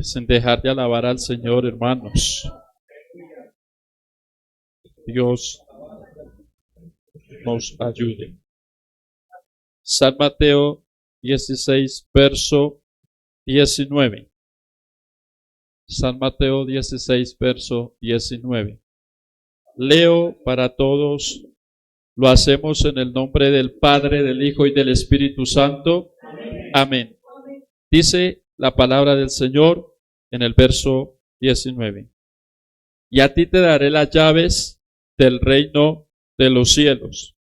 sin dejar de alabar al Señor, hermanos. Dios nos ayude. San Mateo 16, verso 19. San Mateo 16, verso 19. Leo para todos. Lo hacemos en el nombre del Padre, del Hijo y del Espíritu Santo. Amén. Dice la palabra del Señor en el verso 19. Y a ti te daré las llaves del reino de los cielos.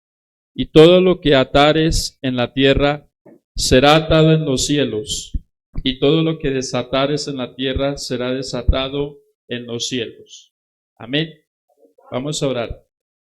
Y todo lo que atares en la tierra será atado en los cielos. Y todo lo que desatares en la tierra será desatado en los cielos. Amén. Vamos a orar.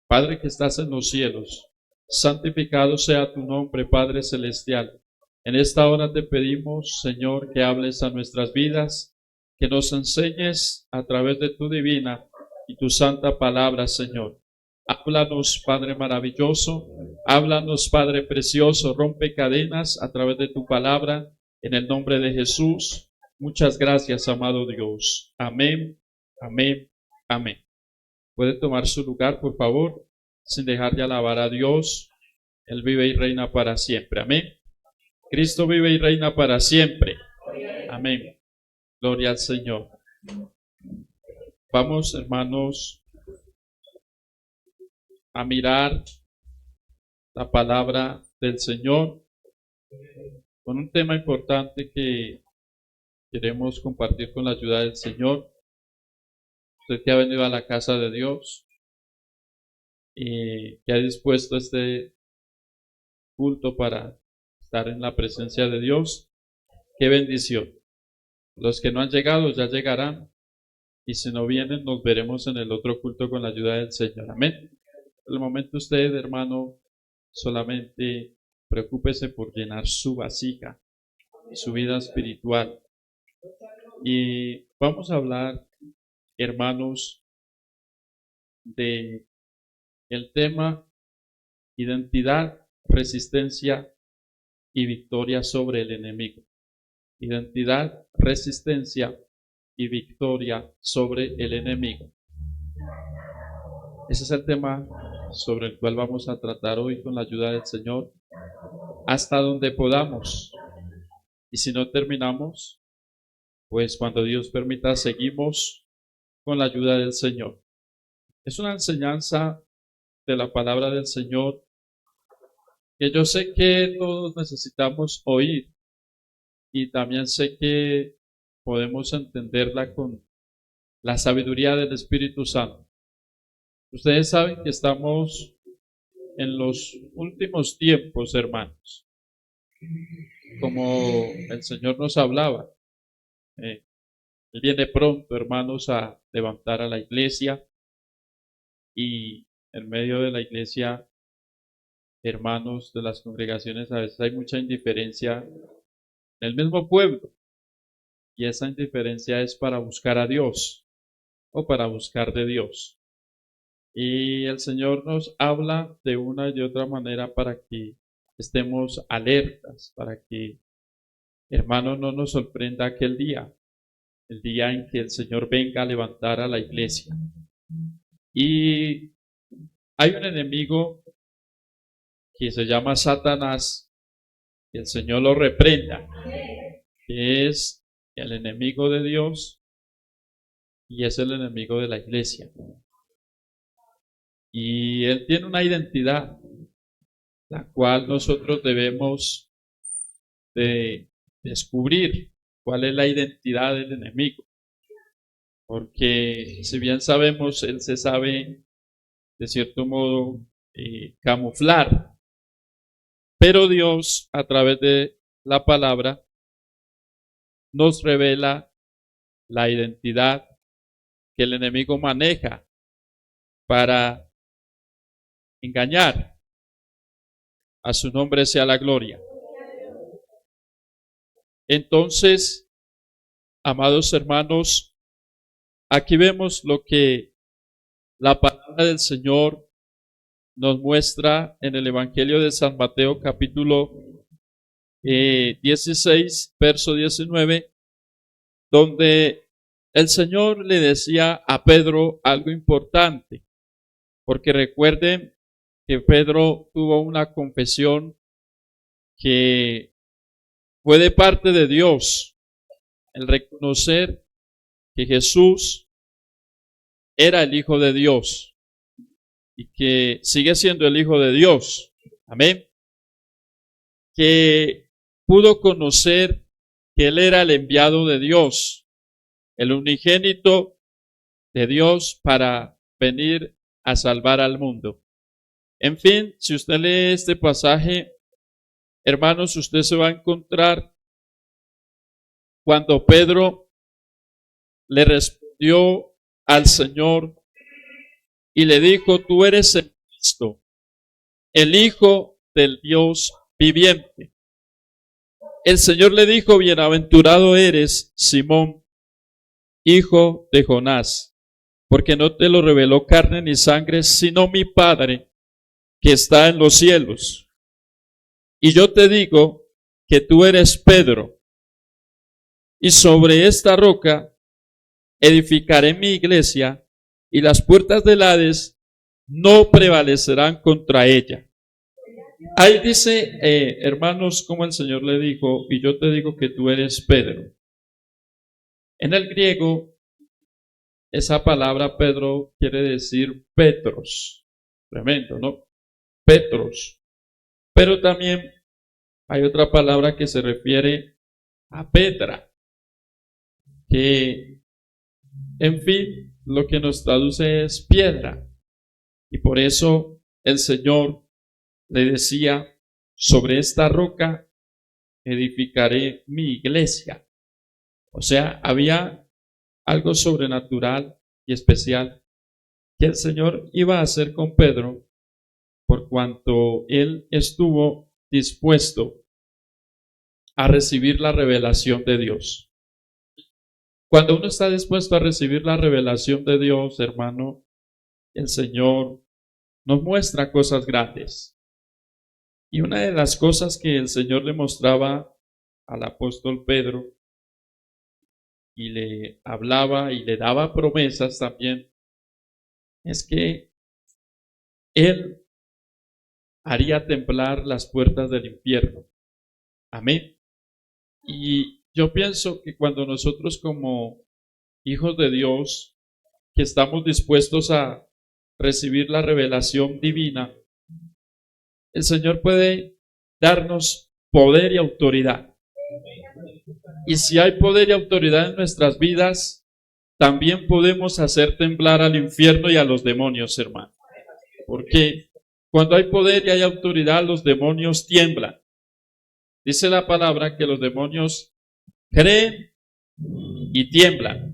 Padre que estás en los cielos, santificado sea tu nombre, Padre celestial. En esta hora te pedimos, Señor, que hables a nuestras vidas, que nos enseñes a través de tu divina y tu santa palabra, Señor. Háblanos, Padre maravilloso, háblanos, Padre precioso, rompe cadenas a través de tu palabra, en el nombre de Jesús. Muchas gracias, amado Dios. Amén, amén, amén. Puede tomar su lugar, por favor, sin dejar de alabar a Dios. Él vive y reina para siempre. Amén. Cristo vive y reina para siempre. Amén. Gloria al Señor. Vamos, hermanos, a mirar la palabra del Señor con un tema importante que queremos compartir con la ayuda del Señor. Usted que ha venido a la casa de Dios y que ha dispuesto este culto para estar en la presencia de Dios, qué bendición. Los que no han llegado ya llegarán, y si no vienen nos veremos en el otro culto con la ayuda del Señor. Amén. Por el momento usted, hermano, solamente preocúpese por llenar su vasija, su vida espiritual. Y vamos a hablar, hermanos, de el tema identidad, resistencia y victoria sobre el enemigo. Identidad, resistencia y victoria sobre el enemigo. Ese es el tema sobre el cual vamos a tratar hoy con la ayuda del Señor, hasta donde podamos. Y si no terminamos, pues cuando Dios permita, seguimos con la ayuda del Señor. Es una enseñanza de la palabra del Señor que yo sé que todos necesitamos oír, y también sé que podemos entenderla con la sabiduría del Espíritu Santo. Ustedes saben que estamos en los últimos tiempos, hermanos. Como el Señor nos hablaba, Él viene pronto, hermanos, a levantar a la iglesia, y en medio de la iglesia, hermanos de las congregaciones, a veces hay mucha indiferencia en el mismo pueblo, y esa indiferencia es para buscar a Dios o para buscar de Dios. Y el Señor nos habla de una y de otra manera para que estemos alertas, para que, hermanos, no nos sorprenda aquel día, el día en que el Señor venga a levantar a la iglesia. Y hay un enemigo que se llama Satanás, que el Señor lo reprenda, que es el enemigo de Dios y es el enemigo de la iglesia. Y él tiene una identidad, la cual nosotros debemos de descubrir cuál es la identidad del enemigo. Porque si bien sabemos, él se sabe de cierto modo camuflar. Pero Dios, a través de la palabra, nos revela la identidad que el enemigo maneja para engañar. A su nombre sea la gloria. Entonces, amados hermanos, aquí vemos lo que la palabra del Señor nos muestra en el Evangelio de San Mateo, capítulo 16, verso 19, donde el Señor le decía a Pedro algo importante, porque recuerden que Pedro tuvo una confesión que fue de parte de Dios, el reconocer que Jesús era el Hijo de Dios y que sigue siendo el Hijo de Dios. Amén. Que pudo conocer que Él era el enviado de Dios, el unigénito de Dios para venir a salvar al mundo. En fin, si usted lee este pasaje, hermanos, usted se va a encontrar cuando Pedro le respondió al Señor y le dijo: tú eres el Cristo, el Hijo del Dios viviente. El Señor le dijo: bienaventurado eres, Simón, hijo de Jonás, porque no te lo reveló carne ni sangre, sino mi Padre que está en los cielos. Y yo te digo que tú eres Pedro, y sobre esta roca edificaré mi iglesia, y las puertas del Hades no prevalecerán contra ella. Ahí dice, hermanos, como el Señor le dijo: y yo te digo que tú eres Pedro. En el griego, esa palabra Pedro quiere decir Petros. Tremendo, ¿no? Petros. Pero también hay otra palabra que se refiere a Petra, que, en fin, lo que nos traduce es piedra. Y por eso el Señor le decía: sobre esta roca edificaré mi iglesia. O sea, había algo sobrenatural y especial que el Señor iba a hacer con Pedro, por cuanto él estuvo dispuesto a recibir la revelación de Dios. Cuando uno está dispuesto a recibir la revelación de Dios, hermano, el Señor nos muestra cosas grandes. Y una de las cosas que el Señor le mostraba al apóstol Pedro, y le hablaba y le daba promesas también, es que Él haría temblar las puertas del infierno. Amén. Y yo pienso que cuando nosotros, como hijos de Dios, que estamos dispuestos a recibir la revelación divina, el Señor puede darnos poder y autoridad. Y si hay poder y autoridad en nuestras vidas, también podemos hacer temblar al infierno y a los demonios, hermano. Porque cuando hay poder y hay autoridad, los demonios tiemblan. Dice la palabra que los demonios creen y tiemblan.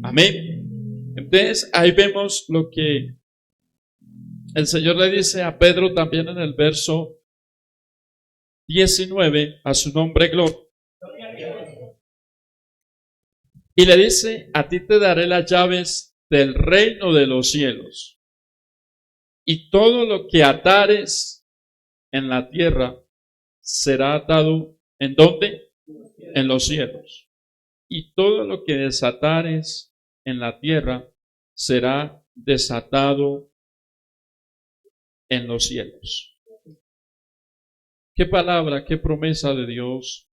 Amén. Entonces ahí vemos lo que el Señor le dice a Pedro también en el verso 19, a su nombre gloria. Y le dice: a ti te daré las llaves del reino de los cielos. Y todo lo que atares en la tierra será atado, ¿en dónde? En los cielos. Y todo lo que desatares en la tierra será desatado en los cielos. Qué palabra, qué promesa de Dios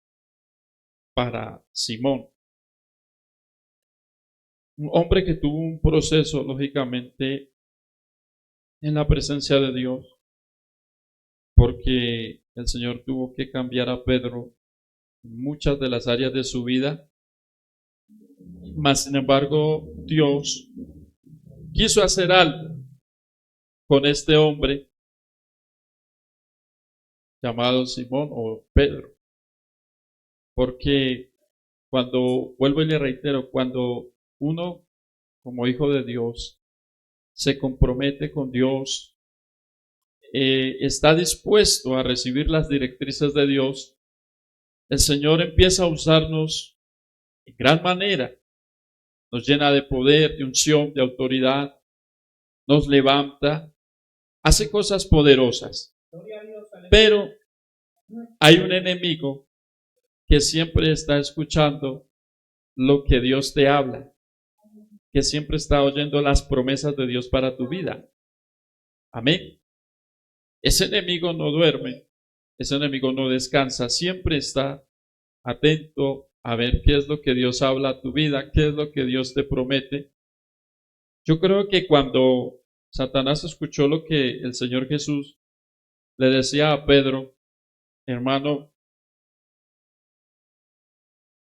para Simón. Un hombre que tuvo un proceso, lógicamente, en la presencia de Dios, porque el Señor tuvo que cambiar a Pedro en muchas de las áreas de su vida. Mas, sin embargo, Dios quiso hacer algo con este hombre llamado Simón o Pedro. Porque cuando, vuelvo y le reitero, cuando uno como hijo de Dios se compromete con Dios, está dispuesto a recibir las directrices de Dios, el Señor empieza a usarnos en gran manera. Nos llena de poder, de unción, de autoridad, nos levanta, hace cosas poderosas. Pero hay un enemigo que siempre está escuchando lo que Dios te habla, que siempre está oyendo las promesas de Dios para tu vida. Amén. Ese enemigo no duerme, ese enemigo no descansa, siempre está atento a ver qué es lo que Dios habla a tu vida, qué es lo que Dios te promete. Yo creo que cuando Satanás escuchó lo que el Señor Jesús le decía a Pedro, hermano,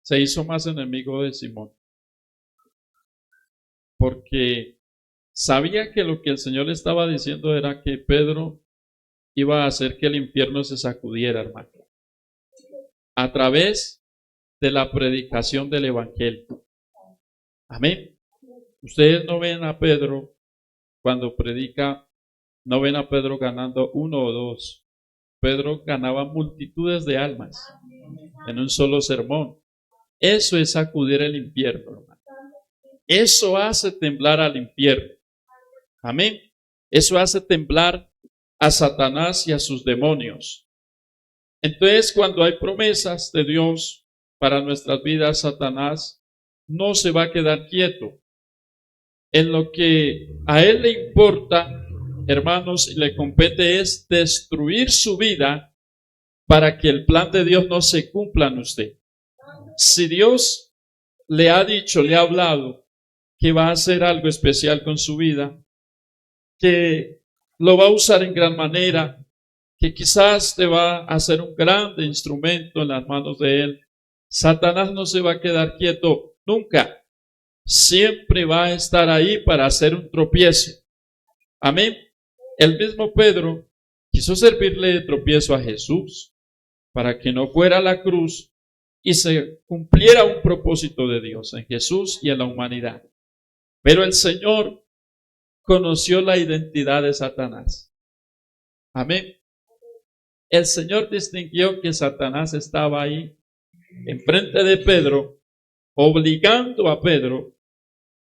se hizo más enemigo de Simón, porque sabía que lo que el Señor le estaba diciendo era que Pedro iba a hacer que el infierno se sacudiera, hermano, a través de la predicación del Evangelio. Amén. Ustedes no ven a Pedro cuando predica, no ven a Pedro ganando 1 o 2. Pedro ganaba multitudes de almas en un solo sermón. Eso es sacudir el infierno, hermano. Eso hace temblar al infierno. Amén. Eso hace temblar a Satanás y a sus demonios. Entonces, cuando hay promesas de Dios para nuestras vidas, Satanás no se va a quedar quieto. En lo que a él le importa, hermanos, y le compete es destruir su vida para que el plan de Dios no se cumpla en usted. Si Dios le ha dicho, le ha hablado que va a hacer algo especial con su vida, que lo va a usar en gran manera, que quizás te va a hacer un grande instrumento en las manos de Él, Satanás no se va a quedar quieto nunca. Siempre va a estar ahí para hacer un tropiezo. Amén. El mismo Pedro quiso servirle de tropiezo a Jesús para que no fuera a la cruz y se cumpliera un propósito de Dios en Jesús y en la humanidad. Pero el Señor conoció la identidad de Satanás. Amén. El Señor distinguió que Satanás estaba ahí enfrente de Pedro, obligando a Pedro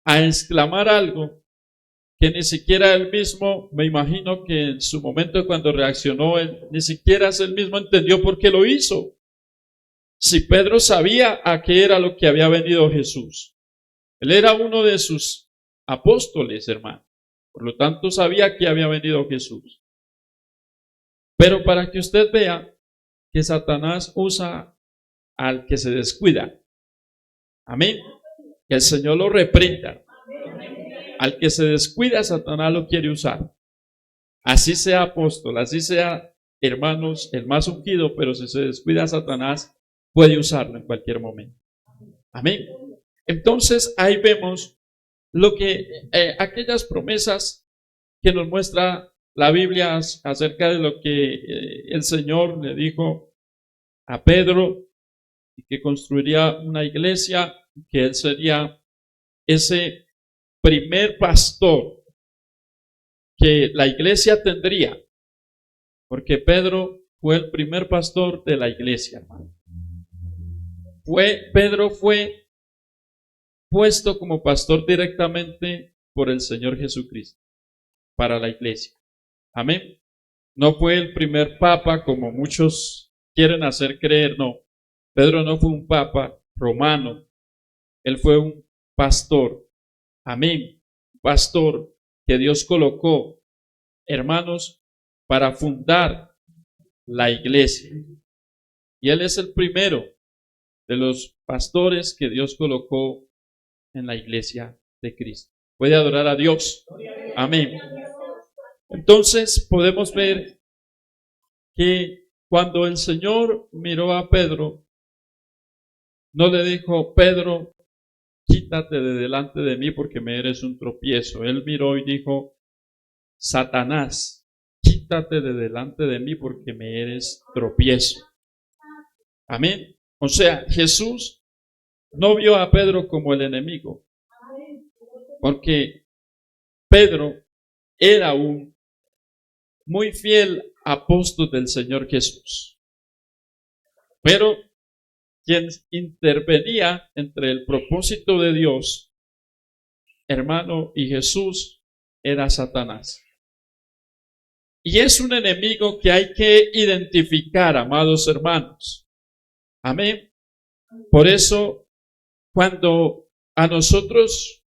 a exclamar algo que ni siquiera él mismo, me imagino que en su momento cuando reaccionó, él, ni siquiera él mismo entendió por qué lo hizo. Si Pedro sabía a qué era lo que había venido Jesús. Él era uno de sus apóstoles, hermano. Por lo tanto, sabía que había venido Jesús. Pero para que usted vea que Satanás usa al que se descuida. Amén. Que el Señor lo reprenda. Al que se descuida, Satanás lo quiere usar. Así sea apóstol, así sea, hermanos, el más ungido, pero si se descuida Satanás, puede usarlo en cualquier momento. Amén. Entonces, ahí vemos lo que, aquellas promesas que nos muestra la Biblia acerca de lo que el Señor le dijo a Pedro, y que construiría una iglesia, que él sería ese primer pastor que la iglesia tendría, porque Pedro fue el primer pastor de la iglesia, hermano. Pedro fue puesto como pastor directamente por el Señor Jesucristo para la iglesia. Amén. No fue el primer papa como muchos quieren hacer creer, no. Pedro no fue un papa romano, él fue un pastor. Amén. Pastor que Dios colocó, hermanos, para fundar la iglesia. Y él es el primero de los pastores que Dios colocó en la iglesia de Cristo. Puede adorar a Dios. Amén. Entonces podemos ver que cuando el Señor miró a Pedro, no le dijo, Pedro, quítate de delante de mí porque me eres un tropiezo. Él miró y dijo, Satanás, quítate de delante de mí porque me eres tropiezo. Amén. O sea, Jesús no vio a Pedro como el enemigo, porque Pedro era un muy fiel apóstol del Señor Jesús. Pero quien intervenía entre el propósito de Dios, hermano, y Jesús, era Satanás. Y es un enemigo que hay que identificar, amados hermanos. Amén. Por eso, cuando a nosotros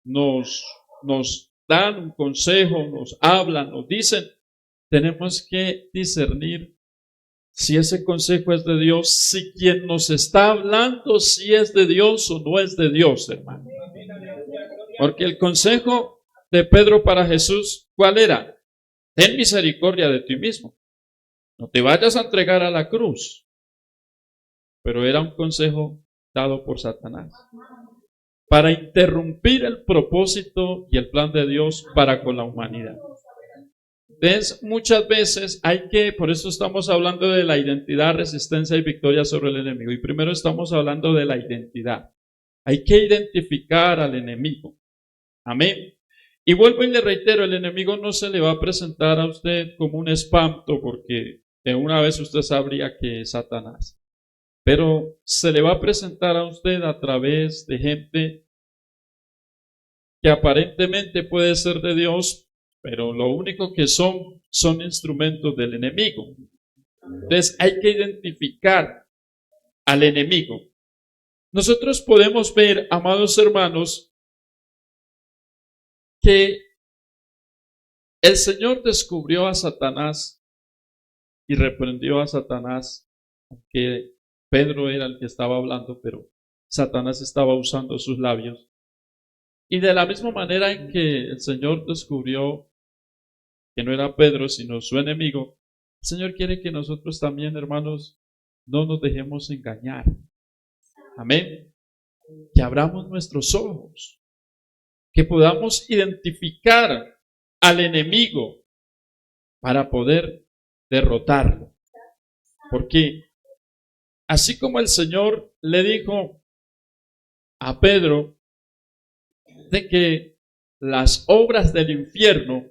nos dan un consejo, nos hablan, nos dicen, tenemos que discernir si ese consejo es de Dios, si quien nos está hablando, si es de Dios o no es de Dios, hermano. Porque el consejo de Pedro para Jesús, ¿cuál era? Ten misericordia de ti mismo. No te vayas a entregar a la cruz. Pero era un consejo dado por Satanás para interrumpir el propósito y el plan de Dios para con la humanidad. Entonces, muchas veces por eso estamos hablando de la identidad, resistencia y victoria sobre el enemigo. Y primero estamos hablando de la identidad. Hay que identificar al enemigo. Amén. Y vuelvo y le reitero, el enemigo no se le va a presentar a usted como un espanto, porque de una vez usted sabría que es Satanás. Pero se le va a presentar a usted a través de gente que aparentemente puede ser de Dios, pero lo único que son instrumentos del enemigo. Entonces hay que identificar al enemigo. Nosotros podemos ver, amados hermanos, que el Señor descubrió a Satanás y reprendió a Satanás, aunque Pedro era el que estaba hablando, pero Satanás estaba usando sus labios. Y de la misma manera en que el Señor descubrió que no era Pedro, sino su enemigo, el Señor quiere que nosotros también, hermanos, no nos dejemos engañar. Amén. Que abramos nuestros ojos, que podamos identificar al enemigo para poder derrotarlo. Porque así como el Señor le dijo a Pedro de que las obras del infierno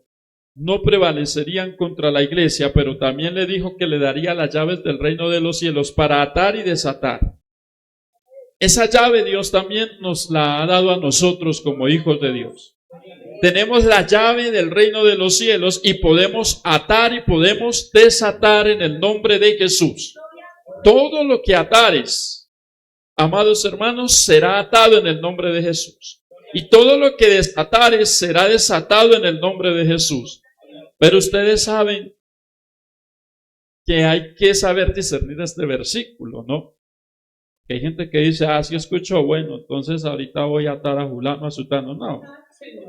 no prevalecerían contra la iglesia, pero también le dijo que le daría las llaves del reino de los cielos para atar y desatar. Esa llave Dios también nos la ha dado a nosotros como hijos de Dios. Tenemos la llave del reino de los cielos y podemos atar y podemos desatar en el nombre de Jesús. Todo lo que atares, amados hermanos, será atado en el nombre de Jesús. Y todo lo que desatares será desatado en el nombre de Jesús. Pero ustedes saben que hay que saber discernir este versículo, ¿no? Que hay gente que dice, sí escucho, bueno, entonces ahorita voy a atar a fulano, a sutano. No,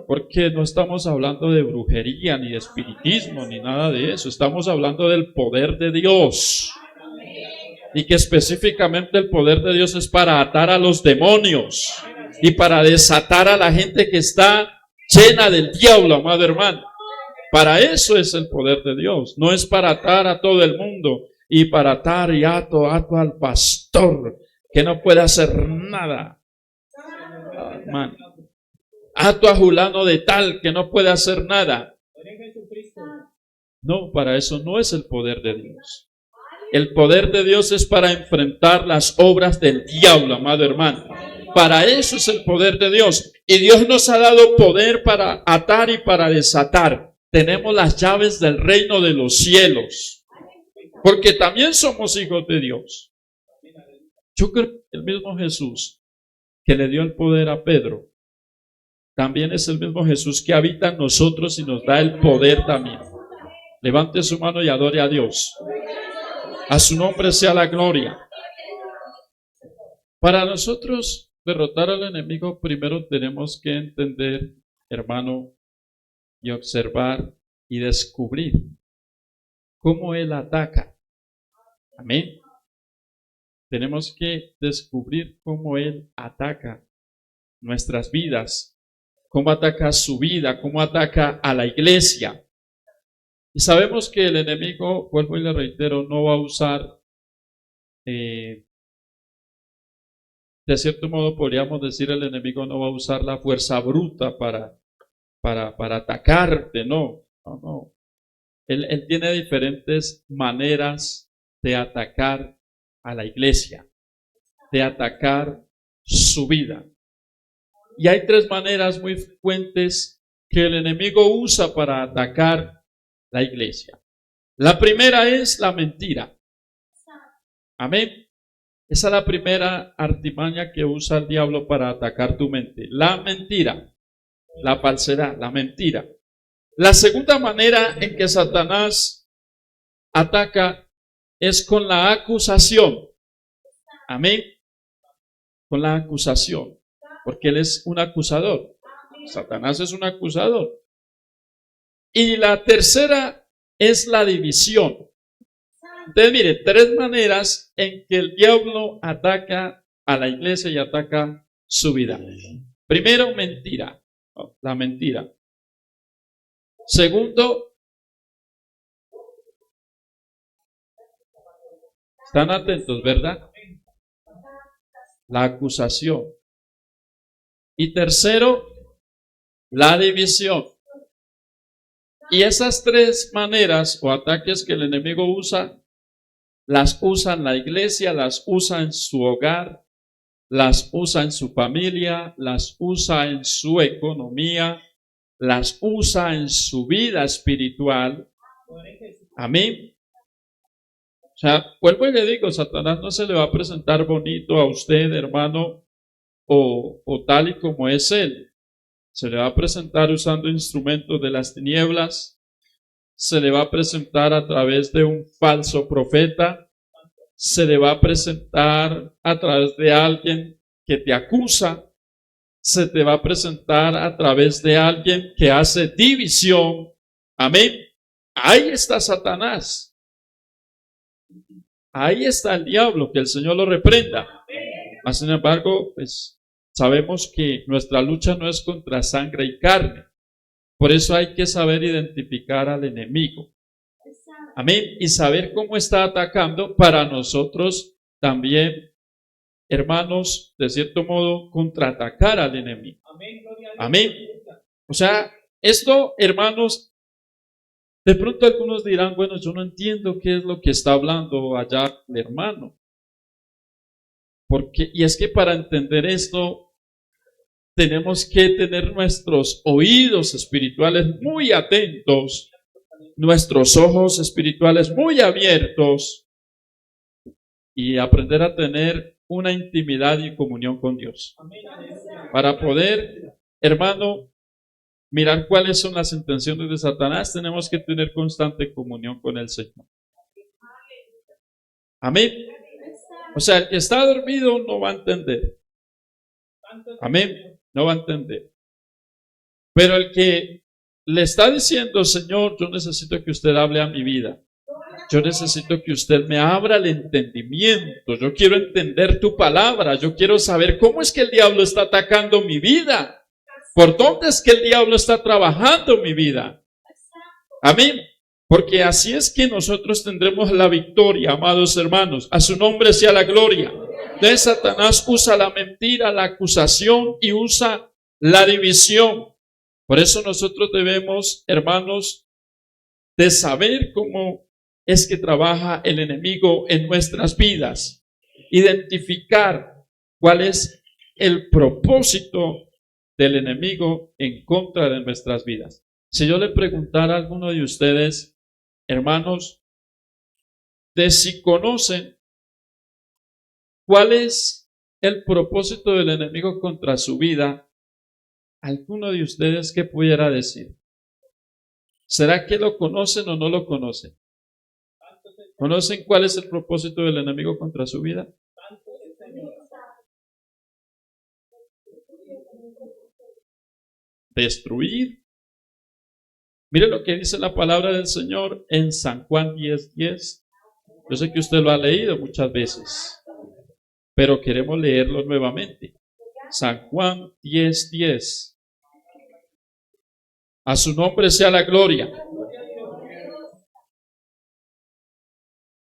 porque no estamos hablando de brujería, ni de espiritismo, ni nada de eso. Estamos hablando del poder de Dios. Y que específicamente el poder de Dios es para atar a los demonios y para desatar a la gente que está llena del diablo, amado hermano. Para eso es el poder de Dios. No es para atar a todo el mundo y para atar y ato al pastor que no puede hacer nada. Hermano. Ato a fulano de tal que no puede hacer nada. No, para eso no es el poder de Dios. El poder de Dios es para enfrentar las obras del diablo, amado hermano. Para eso es el poder de Dios. Y Dios nos ha dado poder para atar y para desatar. Tenemos las llaves del reino de los cielos. Porque también somos hijos de Dios. Yo creo que el mismo Jesús que le dio el poder a Pedro, también es el mismo Jesús que habita en nosotros y nos da el poder también. Levante su mano y adore a Dios. A su nombre sea la gloria. Para nosotros derrotar al enemigo, primero tenemos que entender, hermano, y observar y descubrir cómo Él ataca. Amén. Tenemos que descubrir cómo Él ataca nuestras vidas, cómo ataca su vida, cómo ataca a la iglesia. Y sabemos que el enemigo, vuelvo y le reitero, no va a usar, de cierto modo podríamos decir, el enemigo no va a usar la fuerza bruta para atacarte, no. Él tiene diferentes maneras de atacar a la iglesia, de atacar su vida. Y hay tres maneras muy frecuentes que el enemigo usa para atacar la iglesia. La primera es la mentira. Amén. Esa es la primera artimaña que usa el diablo para atacar tu mente. La mentira, la falsedad, la mentira. La segunda manera en que Satanás ataca es con la acusación. Amén. Con la acusación. Porque él es un acusador. Satanás es un acusador. Y la tercera es la división. Entonces, mire, tres maneras en que el diablo ataca a la iglesia y ataca su vida. Primero, mentira. La mentira. Segundo, están atentos, ¿verdad? La acusación. Y tercero, la división. Y esas tres maneras o ataques que el enemigo usa, las usa en la iglesia, las usa en su hogar, las usa en su familia, las usa en su economía, las usa en su vida espiritual. Amén. O sea, vuelvo y le digo, Satanás no se le va a presentar bonito a usted, hermano, o tal y como es él. Se le va a presentar usando instrumentos de las tinieblas. Se le va a presentar a través de un falso profeta. Se le va a presentar a través de alguien que te acusa. Se te va a presentar a través de alguien que hace división. Amén. Ahí está Satanás. Ahí está el diablo, que el Señor lo reprenda. Mas, sin embargo, pues sabemos que nuestra lucha no es contra sangre y carne. Por eso hay que saber identificar al enemigo. Amén. Y saber cómo está atacando para nosotros también, hermanos, de cierto modo, contraatacar al enemigo. Amén. O sea, esto, hermanos, de pronto algunos dirán, bueno, yo no entiendo qué es lo que está hablando allá el hermano. Y es que para entender esto, tenemos que tener nuestros oídos espirituales muy atentos, nuestros ojos espirituales muy abiertos y aprender a tener una intimidad y comunión con Dios. Para poder, hermano, mirar cuáles son las intenciones de Satanás, tenemos que tener constante comunión con el Señor. Amén. O sea, el que está dormido no va a entender. Amén. No va a entender. Pero el que le está diciendo, Señor, yo necesito que usted hable a mi vida. Yo necesito que usted me abra el entendimiento. Yo quiero entender tu palabra. Yo quiero saber cómo es que el diablo está atacando mi vida. ¿Por dónde es que el diablo está trabajando mi vida? Amén. Porque así es que nosotros tendremos la victoria, amados hermanos. A su nombre sea la gloria. De Satanás usa la mentira, la acusación y usa la división. Por eso nosotros debemos, hermanos, de saber cómo es que trabaja el enemigo en nuestras vidas. Identificar cuál es el propósito del enemigo en contra de nuestras vidas. Si yo le preguntara a alguno de ustedes, hermanos, de si conocen ¿cuál es el propósito del enemigo contra su vida? ¿Alguno de ustedes qué pudiera decir? ¿Será que lo conocen o no lo conocen? ¿Conocen cuál es el propósito del enemigo contra su vida? Destruir. Mire lo que dice la palabra del Señor en San Juan 10:10. Yo sé que usted lo ha leído muchas veces, pero queremos leerlo nuevamente. San Juan 10:10. A su nombre sea la gloria.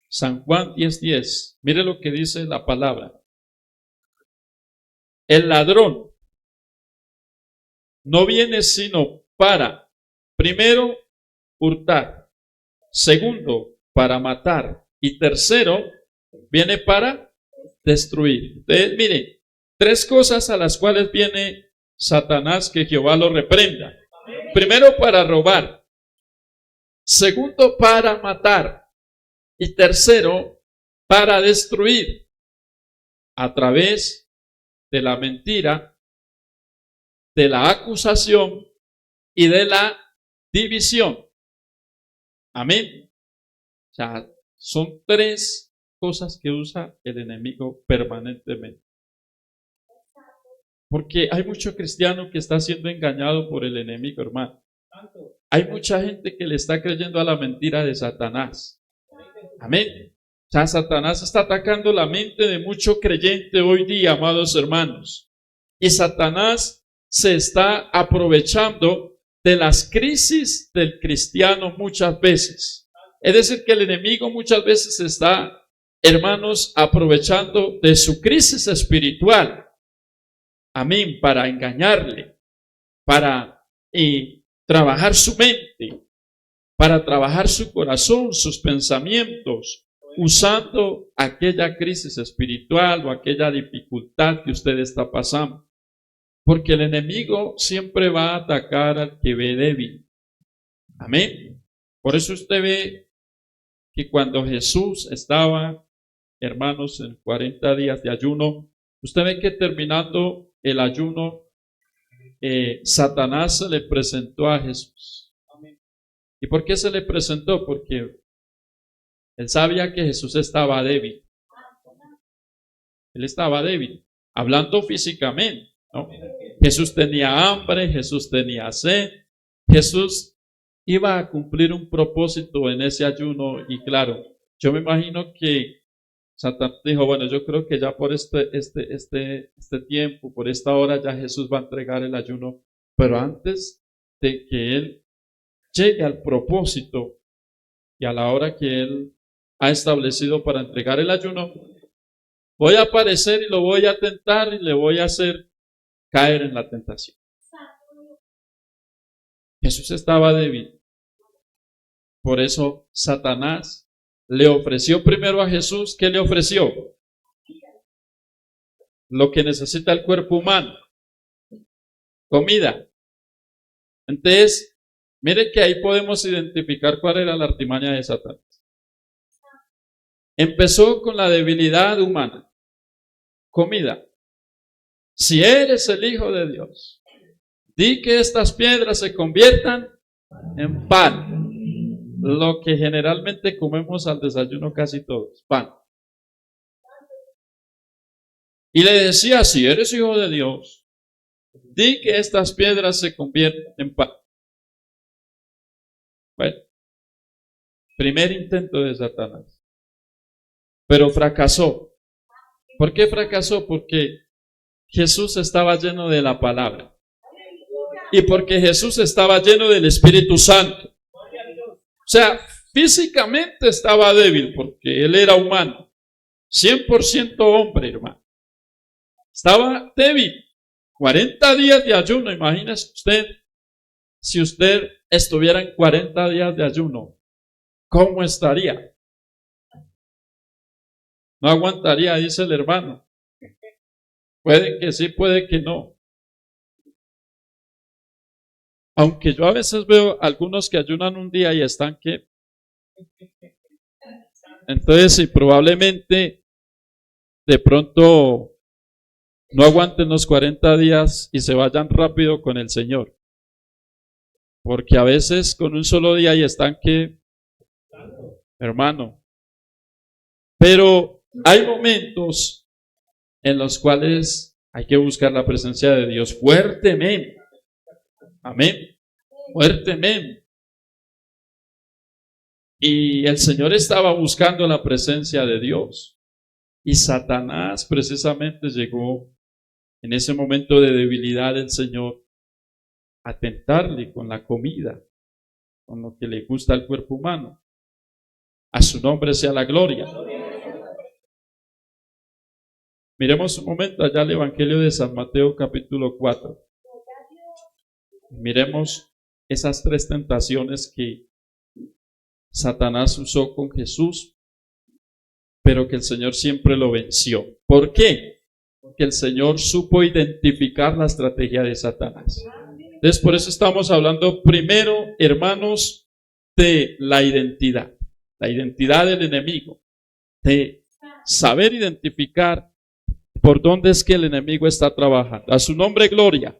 San Juan 10:10. Mire lo que dice la palabra. El ladrón no viene sino para, primero, hurtar. Segundo, para matar. Y tercero, viene para destruir. Entonces, miren, tres cosas a las cuales viene Satanás, que Jehová lo reprenda. Primero, para robar. Segundo, para matar. Y tercero, para destruir. a través de la mentira, de la acusación y de la división. Amén. O sea, son tres cosas que usa el enemigo permanentemente. Porque hay mucho cristiano que está siendo engañado por el enemigo, hermano. Hay mucha gente que le está creyendo a la mentira de Satanás. Amén. O sea, Satanás está atacando la mente de mucho creyente hoy día, amados hermanos. Y Satanás se está aprovechando de las crisis del cristiano muchas veces. Es decir, que el enemigo muchas veces está, hermanos, aprovechando de su crisis espiritual. Amén, para engañarle, para trabajar su mente, para trabajar su corazón, sus pensamientos, usando aquella crisis espiritual o aquella dificultad que usted está pasando. Porque el enemigo siempre va a atacar al que ve débil. Amén. Por eso usted ve que cuando Jesús estaba, hermanos, en 40 días de ayuno, usted ve que terminando el ayuno, Satanás se le presentó a Jesús. ¿Y por qué se le presentó? Porque él sabía que Jesús estaba débil. Él estaba débil, hablando físicamente, ¿no? Jesús tenía hambre, Jesús tenía sed, Jesús iba a cumplir un propósito en ese ayuno y claro, yo me imagino que Satanás dijo, bueno, yo creo que ya por este tiempo, por esta hora ya Jesús va a entregar el ayuno, pero antes de que él llegue al propósito y a la hora que él ha establecido para entregar el ayuno, voy a aparecer y lo voy a tentar y le voy a hacer caer en la tentación. Jesús estaba débil. Por eso Satanás le ofreció primero a Jesús. ¿Qué le ofreció? Lo que necesita el cuerpo humano. Comida. Entonces, mire que ahí podemos identificar cuál era la artimaña de Satanás. Empezó con la debilidad humana. Comida. Si eres el Hijo de Dios, di que estas piedras se conviertan en pan. Lo que generalmente comemos al desayuno casi todos, pan. Y le decía, si eres Hijo de Dios, di que estas piedras se conviertan en pan. Bueno, primer intento de Satanás. Pero fracasó. ¿Por qué fracasó? Porque Jesús estaba lleno de la palabra. Y porque Jesús estaba lleno del Espíritu Santo. O sea, físicamente estaba débil porque él era humano. 100% hombre, hermano. Estaba débil. 40 días de ayuno. Imagínese usted, si usted estuviera en 40 días de ayuno, ¿cómo estaría? No aguantaría, dice el hermano. Puede que sí, puede que no. Aunque yo a veces veo algunos que ayunan un día y están que... Entonces, sí, probablemente de pronto no aguanten los 40 días y se vayan rápido con el Señor. Porque a veces con un solo día y están que... Hermano. Pero hay momentos en los cuales hay que buscar la presencia de Dios fuertemente. Amén. Fuertemente. Y el Señor estaba buscando la presencia de Dios. Y Satanás precisamente llegó en ese momento de debilidad del Señor a tentarle con la comida, con lo que le gusta al cuerpo humano. A su nombre sea la gloria. Miremos un momento allá el Evangelio de San Mateo capítulo 4. Miremos esas tres tentaciones que Satanás usó con Jesús, pero que el Señor siempre lo venció. ¿Por qué? Porque el Señor supo identificar la estrategia de Satanás. Entonces, por eso estamos hablando primero, hermanos, de la identidad del enemigo, de saber identificar ¿Por dónde es que el enemigo está trabajando? A su nombre, gloria.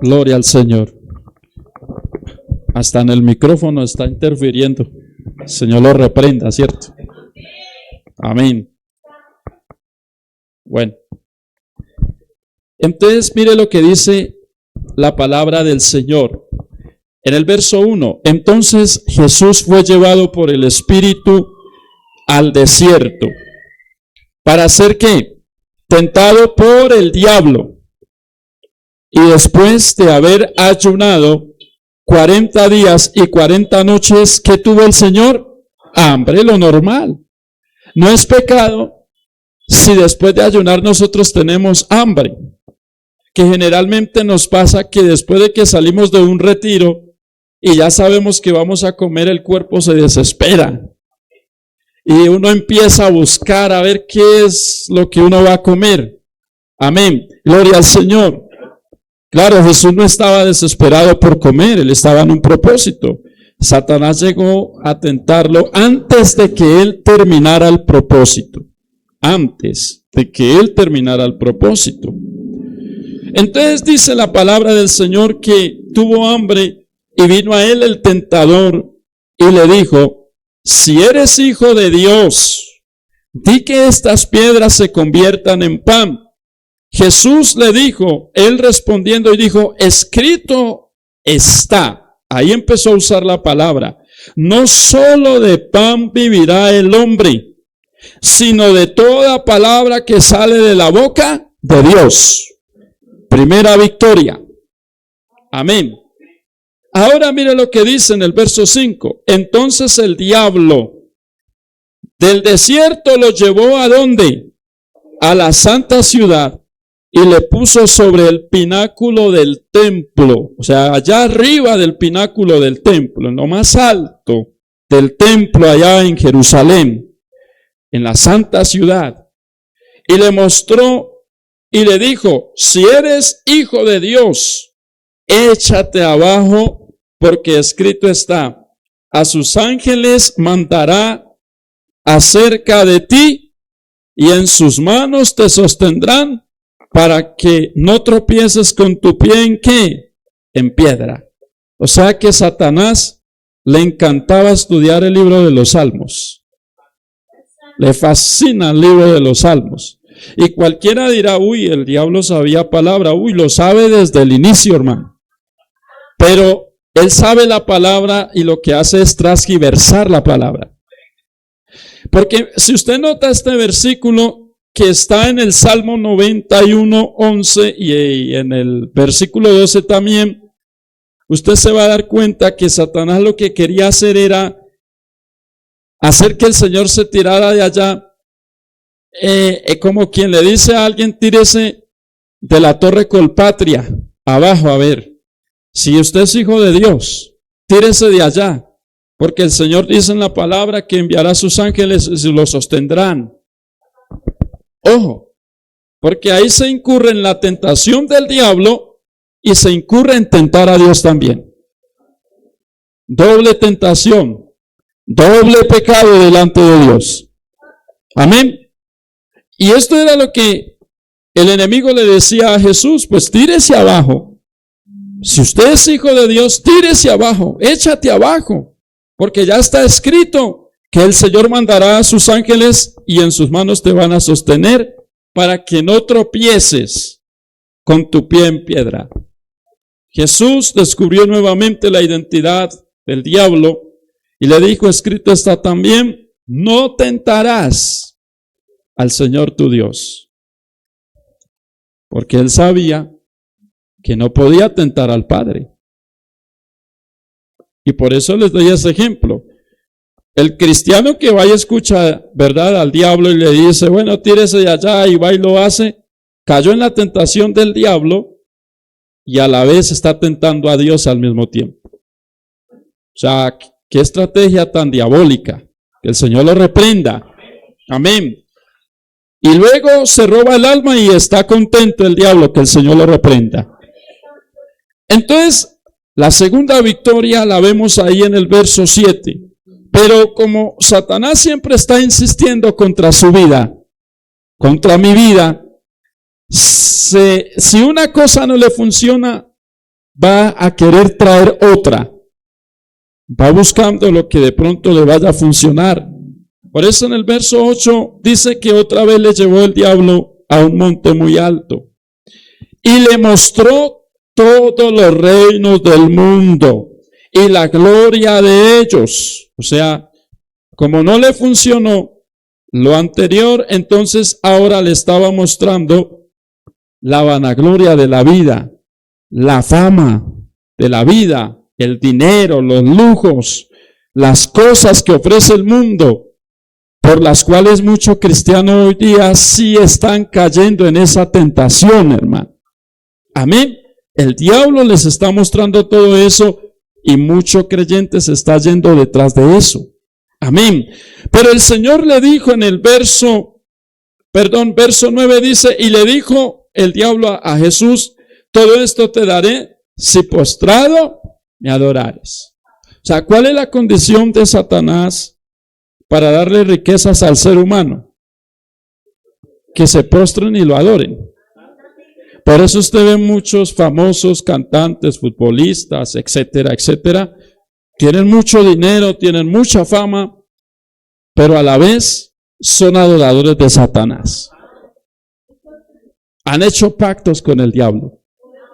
Gloria al Señor. Hasta en el micrófono está interfiriendo. El Señor lo reprenda, ¿cierto? Amén. Bueno. Entonces, mire lo que dice la palabra del Señor. En el verso 1, entonces Jesús fue llevado por el Espíritu al desierto. ¿Para hacer qué? Tentado por el diablo. Y después de haber ayunado 40 días y 40 noches, ¿qué tuvo el Señor? Hambre, lo normal. No es pecado si después de ayunar nosotros tenemos hambre. Que generalmente nos pasa que después de que salimos de un retiro y ya sabemos que vamos a comer, el cuerpo se desespera. Y uno empieza a buscar a ver qué es lo que uno va a comer. Amén. Gloria al Señor. Claro, Jesús no estaba desesperado por comer, él estaba en un propósito. Satanás llegó a tentarlo antes de que él terminara el propósito. Antes de que él terminara el propósito. Entonces dice la palabra del Señor que tuvo hambre y vino a él el tentador y le dijo: si eres hijo de Dios, di que estas piedras se conviertan en pan. Jesús le dijo, él respondiendo y dijo: escrito está. Ahí empezó a usar la palabra. No solo de pan vivirá el hombre, sino de toda palabra que sale de la boca de Dios. Primera victoria. Amén. Ahora mire lo que dice en el verso 5. Entonces el diablo del desierto lo llevó ¿a dónde? A la santa ciudad. Y le puso sobre el pináculo del templo, o sea, allá arriba del pináculo del templo, en lo más alto del templo allá en Jerusalén, en la santa ciudad. Y le mostró y le dijo: si eres hijo de Dios, échate abajo, porque escrito está: a sus ángeles mandará acerca de ti, y en sus manos te sostendrán, para que no tropieces con tu pie ¿en qué? En piedra. O sea que Satanás le encantaba estudiar el libro de los Salmos. Le fascina el libro de los Salmos. Y cualquiera dirá: uy, el diablo sabía palabra. Uy, lo sabe desde el inicio, hermano. Pero él sabe la palabra y lo que hace es transgiversar la palabra. Porque si usted nota este versículo que está en el Salmo 91, 11 y en el versículo 12 también, usted se va a dar cuenta que Satanás lo que quería hacer era hacer que el Señor se tirara de allá, como quien le dice a alguien: tírese de la torre Colpatria abajo, a ver, si usted es hijo de Dios, tírese de allá, porque el Señor dice en la palabra que enviará a sus ángeles y lo sostendrán. Ojo, porque ahí se incurre en la tentación del diablo y se incurre en tentar a Dios también. Doble tentación, doble pecado delante de Dios. Amén. Y esto era lo que el enemigo le decía a Jesús: pues tírese abajo. Si usted es hijo de Dios, tírese abajo, échate abajo, porque ya está escrito que el Señor mandará a sus ángeles y en sus manos te van a sostener para que no tropieces con tu pie en piedra. Jesús descubrió nuevamente la identidad del diablo y le dijo: escrito está también: no tentarás al Señor tu Dios. Porque él sabía que no podía tentar al Padre. Y por eso les doy ese ejemplo. El cristiano que vaya a escuchar, ¿verdad?, al diablo y le dice: bueno, tírese de allá, y va y lo hace, cayó en la tentación del diablo y a la vez está tentando a Dios al mismo tiempo. O sea, qué estrategia tan diabólica. Que el Señor lo reprenda. Amén. Y luego se roba el alma y está contento el diablo, que el Señor lo reprenda. Entonces, la segunda victoria la vemos ahí en el verso 7. Pero como Satanás siempre está insistiendo contra su vida, contra mi vida, si una cosa no le funciona, va a querer traer otra. Va buscando lo que de pronto le vaya a funcionar. Por eso en el verso 8 dice que otra vez le llevó el diablo a un monte muy alto y le mostró todos los reinos del mundo y la gloria de ellos. O sea, como no le funcionó lo anterior, entonces ahora le estaba mostrando la vanagloria de la vida, la fama de la vida, el dinero, los lujos, las cosas que ofrece el mundo, por las cuales muchos cristianos hoy día sí están cayendo en esa tentación, hermano. Amén. El diablo les está mostrando todo eso y muchos creyentes está yendo detrás de eso. Amén. Pero el Señor le dijo en el verso 9 dice, y le dijo el diablo a Jesús, todo esto te daré si postrado me adorares. O sea, ¿cuál es la condición de Satanás para darle riquezas al ser humano? Que se postren y lo adoren. Por eso usted ve muchos famosos cantantes, futbolistas, etcétera, etcétera. Tienen mucho dinero, tienen mucha fama, pero a la vez son adoradores de Satanás. Han hecho pactos con el diablo.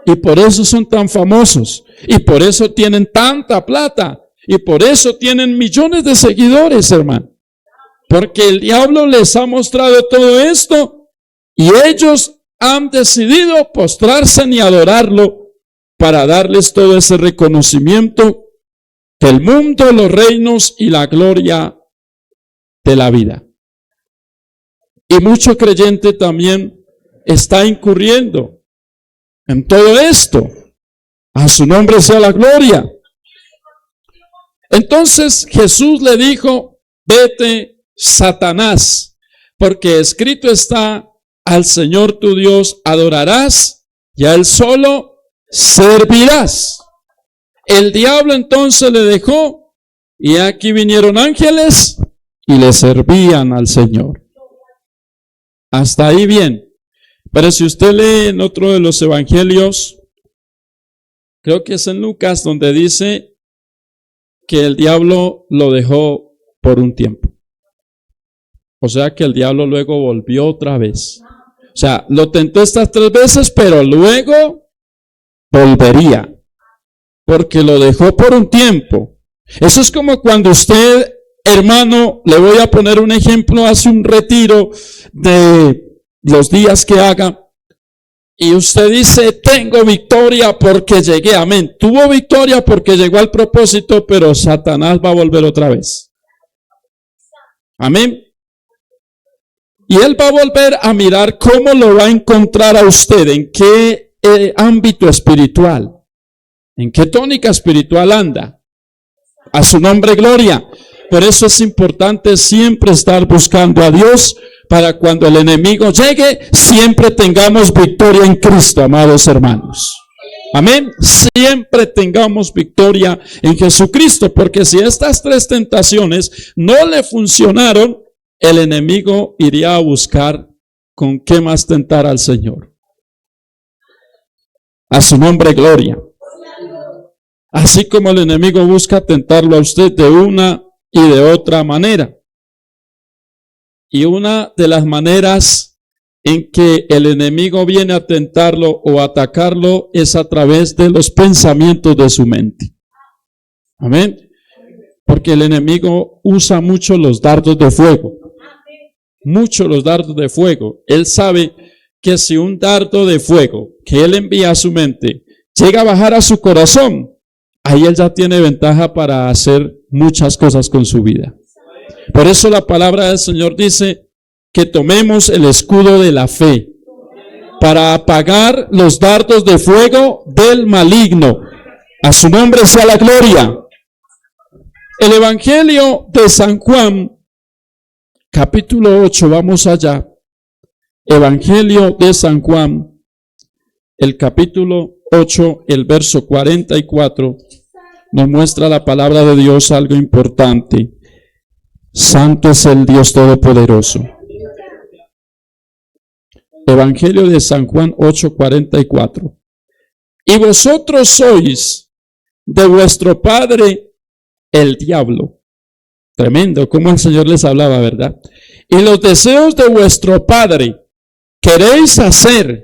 Y por eso son tan famosos. Y por eso tienen tanta plata. Y por eso tienen millones de seguidores, hermano. Porque el diablo les ha mostrado todo esto y ellos han decidido postrarse y adorarlo para darles todo ese reconocimiento del mundo, los reinos y la gloria de la vida. Y mucho creyente también está incurriendo en todo esto. A su nombre sea la gloria. Entonces Jesús le dijo, vete, Satanás, porque escrito está, al Señor tu Dios adorarás y a Él solo servirás. El diablo entonces le dejó y aquí vinieron ángeles y le servían al Señor. Hasta ahí bien. Pero si usted lee en otro de los evangelios, creo que es en Lucas, donde dice que el diablo lo dejó por un tiempo. O sea que el diablo luego volvió otra vez. O sea, lo tentó estas 3 veces, pero luego volvería. Porque lo dejó por un tiempo. Eso es como cuando usted, hermano, le voy a poner un ejemplo, hace un retiro de los días que haga. Y usted dice, tengo victoria porque llegué. Amén. Tuvo victoria porque llegó al propósito, pero Satanás va a volver otra vez. Amén. Y él va a volver a mirar cómo lo va a encontrar a usted, en qué ámbito espiritual, en qué tónica espiritual anda. A su nombre, gloria. Por eso es importante siempre estar buscando a Dios, para cuando el enemigo llegue, siempre tengamos victoria en Cristo, amados hermanos. Amén. Siempre tengamos victoria en Jesucristo, porque si estas 3 tentaciones no le funcionaron, el enemigo iría a buscar con qué más tentar al Señor. A su nombre, gloria. Así como el enemigo busca tentarlo a usted de una y de otra manera. Y una de las maneras en que el enemigo viene a tentarlo o atacarlo es a través de los pensamientos de su mente. Amén. Porque el enemigo usa mucho los dardos de fuego. Mucho los dardos de fuego. Él sabe que si un dardo de fuego que él envía a su mente llega a bajar a su corazón, ahí él ya tiene ventaja para hacer muchas cosas con su vida. Por eso la palabra del Señor dice que tomemos el escudo de la fe para apagar los dardos de fuego del maligno. A su nombre sea la gloria. El Evangelio de San Juan, capítulo 8, vamos allá. Evangelio de San Juan, el capítulo 8, el verso 44, nos muestra la palabra de Dios algo importante. Santo es el Dios Todopoderoso. Evangelio de San Juan 8, 44. Y vosotros sois de vuestro padre el diablo. Tremendo, como el Señor les hablaba, ¿verdad? Y los deseos de vuestro padre queréis hacer.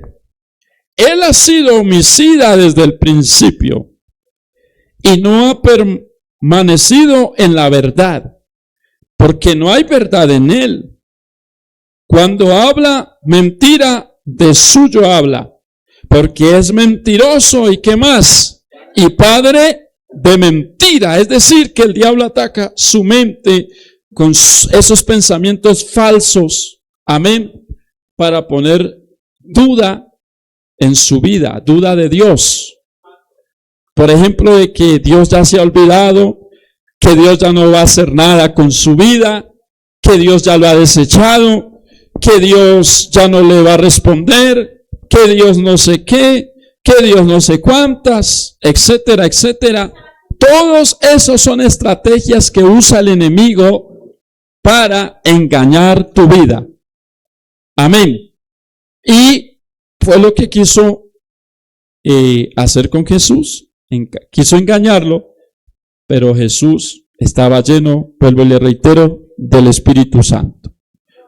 Él ha sido homicida desde el principio y no ha permanecido en la verdad, porque no hay verdad en él. Cuando habla mentira, de suyo habla, porque es mentiroso y ¿qué más? Y padre de mentira. Es decir, que el diablo ataca su mente con esos pensamientos falsos, amén, para poner duda en su vida, duda de Dios. Por ejemplo, de que Dios ya se ha olvidado, que Dios ya no va a hacer nada con su vida, que Dios ya lo ha desechado, que Dios ya no le va a responder, que Dios no sé qué, que Dios no sé cuántas, etcétera, etcétera. Todos esos son estrategias que usa el enemigo para engañar tu vida. Amén. Y fue lo que quiso hacer con Jesús. Quiso engañarlo, pero Jesús estaba lleno, vuelvo y le reitero, del Espíritu Santo.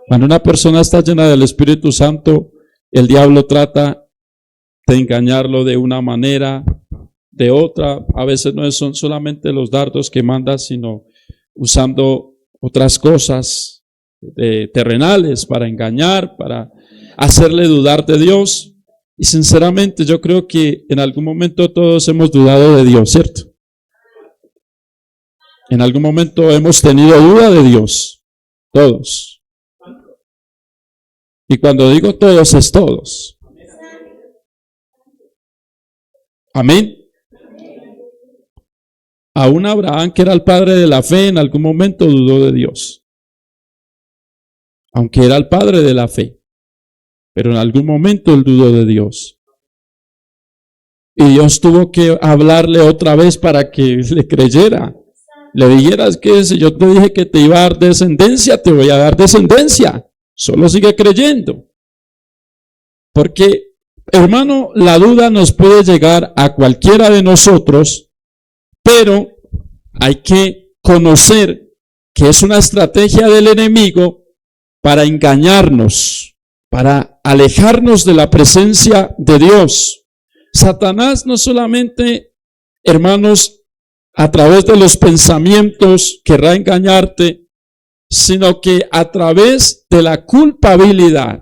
Cuando una persona está llena del Espíritu Santo, el diablo trata de engañarlo de una manera, de otra. A veces no son solamente los dardos que manda, sino usando otras cosas terrenales para engañar, para hacerle dudar de Dios. Y sinceramente yo creo que en algún momento todos hemos dudado de Dios, ¿cierto? En algún momento hemos tenido duda de Dios, todos. Y cuando digo todos, es todos. Amén. Aún Abraham, que era el padre de la fe, en algún momento dudó de Dios. Aunque era el padre de la fe. Pero en algún momento él dudó de Dios. Y Dios tuvo que hablarle otra vez para que le creyera. Le dijeras que si yo te dije que te iba a dar descendencia, te voy a dar descendencia. Solo sigue creyendo. Porque, hermano, la duda nos puede llegar a cualquiera de nosotros, pero hay que conocer que es una estrategia del enemigo para engañarnos, para alejarnos de la presencia de Dios. Satanás no solamente, hermanos, a través de los pensamientos querrá engañarte, sino que a través de la culpabilidad.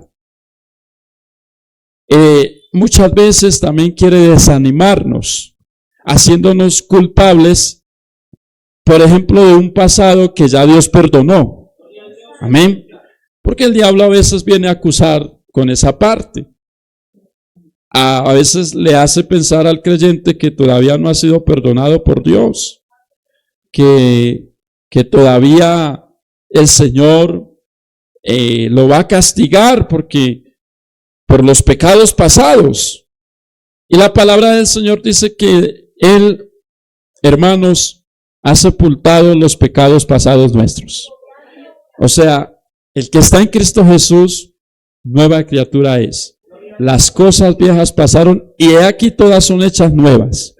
Muchas veces también quiere desanimarnos, haciéndonos culpables, por ejemplo, de un pasado que ya Dios perdonó. Amén. Porque el diablo a veces viene a acusar con esa parte. A veces le hace pensar al creyente que todavía no ha sido perdonado por Dios, que todavía el Señor lo va a castigar por los pecados pasados. Y la palabra del Señor dice que Él, hermanos, ha sepultado los pecados pasados nuestros. O sea, el que está en Cristo Jesús, nueva criatura es. Las cosas viejas pasaron y he aquí todas son hechas nuevas.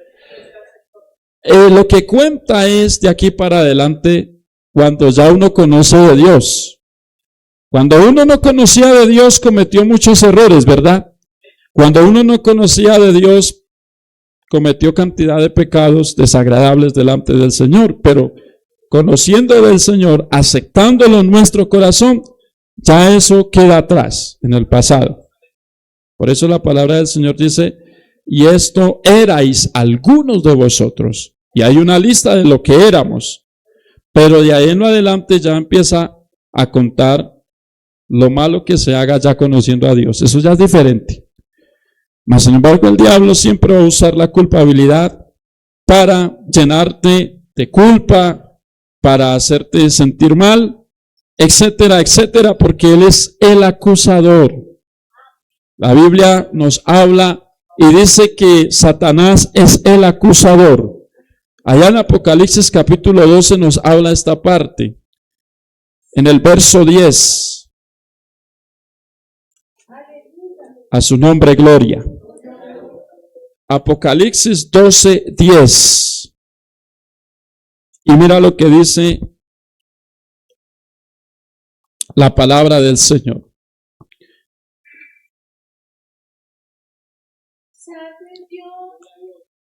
Lo que cuenta es de aquí para adelante cuando ya uno conoce de Dios. Cuando uno no conocía de Dios, cometió muchos errores, ¿verdad? Cuando uno no conocía de Dios, cometió cantidad de pecados desagradables delante del Señor, pero conociendo del Señor, aceptándolo en nuestro corazón, ya eso queda atrás, en el pasado. Por eso la palabra del Señor dice, y esto erais algunos de vosotros. Y hay una lista de lo que éramos. Pero de ahí en lo adelante ya empieza a contar lo malo que se haga ya conociendo a Dios. Eso ya es diferente. Mas sin embargo el diablo siempre va a usar la culpabilidad para llenarte de culpa, para hacerte sentir mal etcétera, etcétera, porque Él es el acusador. La Biblia nos habla y dice que Satanás es el acusador. Allá en Apocalipsis capítulo 12 nos habla esta parte. En el verso 10. A su nombre gloria. Apocalipsis 12, 10. Y mira lo que dice la palabra del Señor.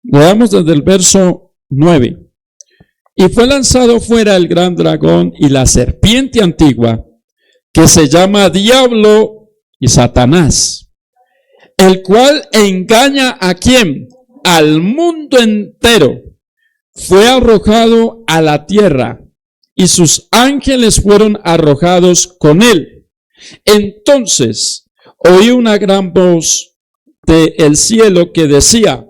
Leamos desde el verso 9. Y fue lanzado fuera el gran dragón y la serpiente antigua, que se llama Diablo y Satanás, el cual engaña ¿a quién? Al mundo entero. Fue arrojado a la tierra y sus ángeles fueron arrojados con él. Entonces oí una gran voz del cielo que decía: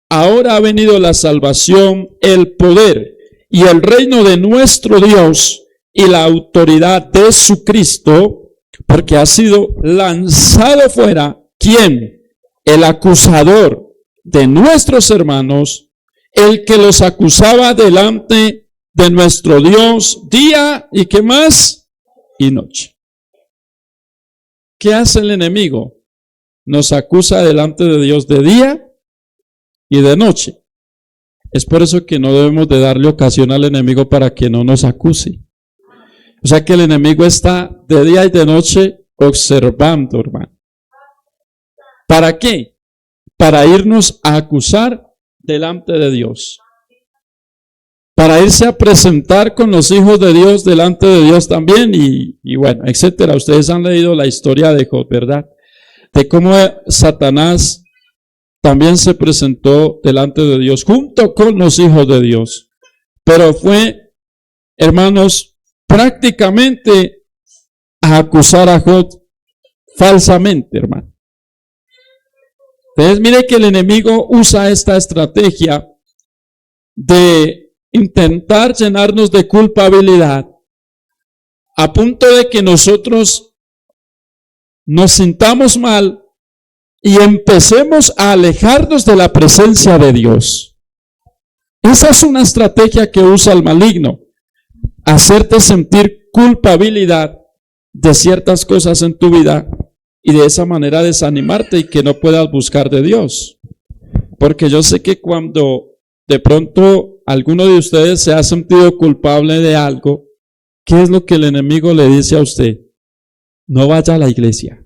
ahora ha venido la salvación, el poder y el reino de nuestro Dios y la autoridad de su Cristo, porque ha sido lanzado fuera, ¿quién? El acusador de nuestros hermanos, el que los acusaba delante de nuestro Dios día y ¿qué más? Y noche. ¿Qué hace el enemigo? Nos acusa delante de Dios de día y de noche. Es por eso que no debemos de darle ocasión al enemigo para que no nos acuse. O sea que el enemigo está de día y de noche observando, hermano. ¿Para qué? Para irnos a acusar delante de Dios. Para irse a presentar con los hijos de Dios delante de Dios también y bueno, etcétera. Ustedes han leído la historia de Job, ¿verdad? De cómo Satanás también se presentó delante de Dios junto con los hijos de Dios. Pero fue, hermanos, prácticamente a acusar a Job falsamente, hermano. Entonces, mire que el enemigo usa esta estrategia de intentar llenarnos de culpabilidad a punto de que nosotros nos sintamos mal y empecemos a alejarnos de la presencia de Dios. Esa es una estrategia que usa el maligno, hacerte sentir culpabilidad de ciertas cosas en tu vida y de esa manera desanimarte y que no puedas buscar de Dios. Porque yo sé que cuando de pronto alguno de ustedes se ha sentido culpable de algo, ¿qué es lo que el enemigo le dice a usted? No vaya a la iglesia.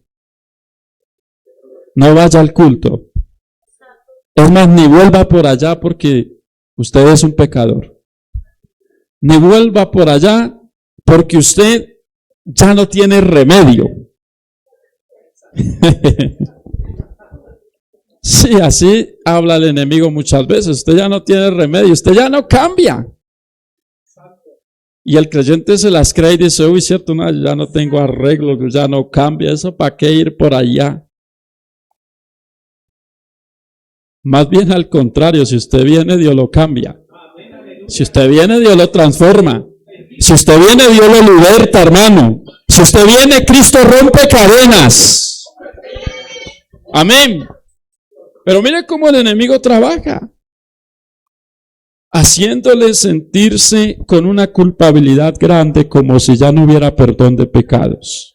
No vaya al culto. Es más, ni vuelva por allá porque usted es un pecador. Ni vuelva por allá porque usted ya no tiene remedio. Sí, así habla el enemigo muchas veces. Usted ya no tiene remedio, usted ya no cambia. Y el creyente se las cree y dice: uy, cierto, no, ya no tengo arreglo, ya no cambia. ¿Eso para qué ir por allá? Más bien al contrario, si usted viene, Dios lo cambia. Si usted viene, Dios lo transforma. Si usted viene, Dios lo liberta, hermano. Si usted viene, Cristo rompe cadenas. Amén. Pero mire cómo el enemigo trabaja, haciéndole sentirse con una culpabilidad grande, como si ya no hubiera perdón de pecados.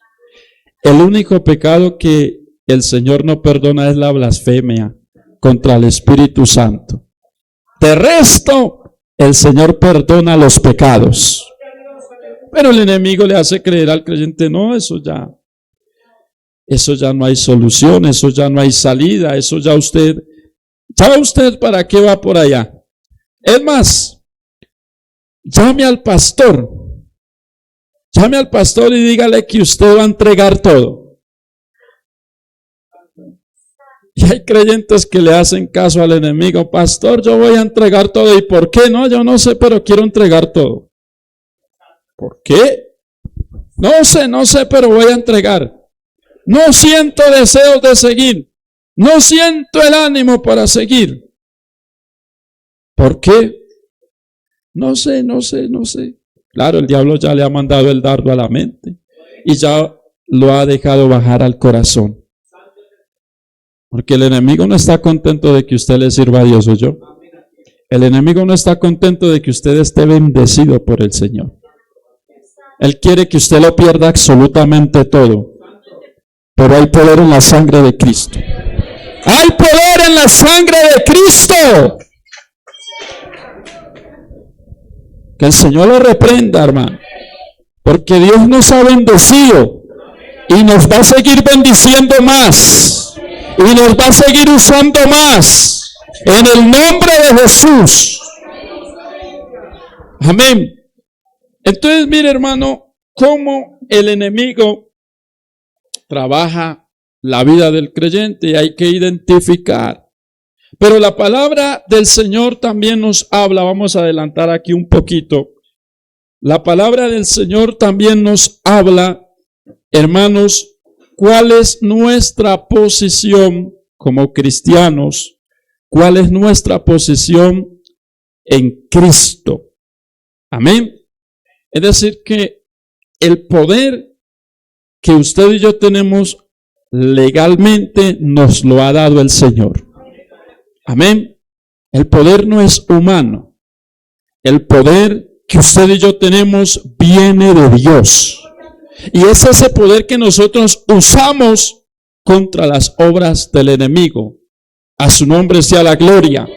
El único pecado que el Señor no perdona es la blasfemia contra el Espíritu Santo. De resto, el Señor perdona los pecados. Pero el enemigo le hace creer al creyente: no, eso ya no hay solución, eso ya no hay salida, eso ya usted para qué va por allá. Es más, llame al pastor y dígale que usted va a entregar todo. Y hay creyentes que le hacen caso al enemigo: pastor, yo voy a entregar todo. ¿Y por qué? No, yo no sé, pero quiero entregar todo. ¿Por qué? No sé, pero voy a entregar. No siento deseos de seguir. No siento el ánimo para seguir. ¿Por qué? No sé. Claro, el diablo ya le ha mandado el dardo a la mente y ya lo ha dejado bajar al corazón. Porque el enemigo no está contento de que usted le sirva a Dios o yo. El enemigo no está contento de que usted esté bendecido por el Señor. Él quiere que usted lo pierda absolutamente todo. Pero hay poder en la sangre de Cristo. ¡Hay poder en la sangre de Cristo! Que el Señor lo reprenda, hermano. Porque Dios nos ha bendecido y nos va a seguir bendiciendo más. Y nos va a seguir usando más. En el nombre de Jesús. Amén. Entonces, mire, hermano, cómo el enemigo trabaja la vida del creyente. Hay que identificar. Pero la palabra del Señor también nos habla. Vamos a adelantar aquí un poquito. La palabra del Señor también nos habla, hermanos, cuál es nuestra posición como cristianos, cuál es nuestra posición en Cristo. Amén. Es decir, que el poder que usted y yo tenemos legalmente nos lo ha dado el Señor. Amén. El poder no es humano. El poder que usted y yo tenemos viene de Dios. Y es ese poder que nosotros usamos contra las obras del enemigo. A su nombre sea la gloria.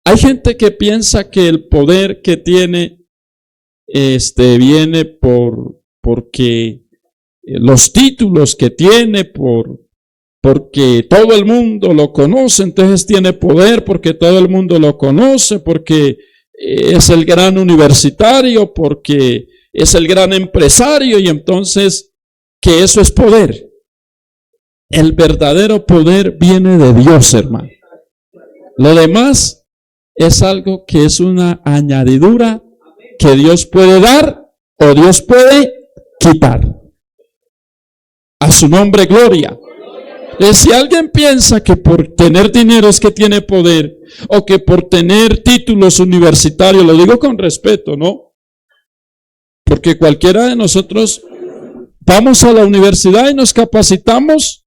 Hay gente que piensa que el poder que tiene viene porque los títulos que tiene, porque todo el mundo lo conoce, entonces tiene poder porque todo el mundo lo conoce, porque es el gran universitario, porque es el gran empresario, y entonces que eso es poder. El verdadero poder viene de Dios, hermano. Lo demás es algo que es una añadidura que Dios puede dar o Dios puede quitar. A su nombre, gloria. Si alguien piensa que por tener dinero es que tiene poder, o que por tener títulos universitarios, lo digo con respeto, ¿no? Porque cualquiera de nosotros vamos a la universidad y nos capacitamos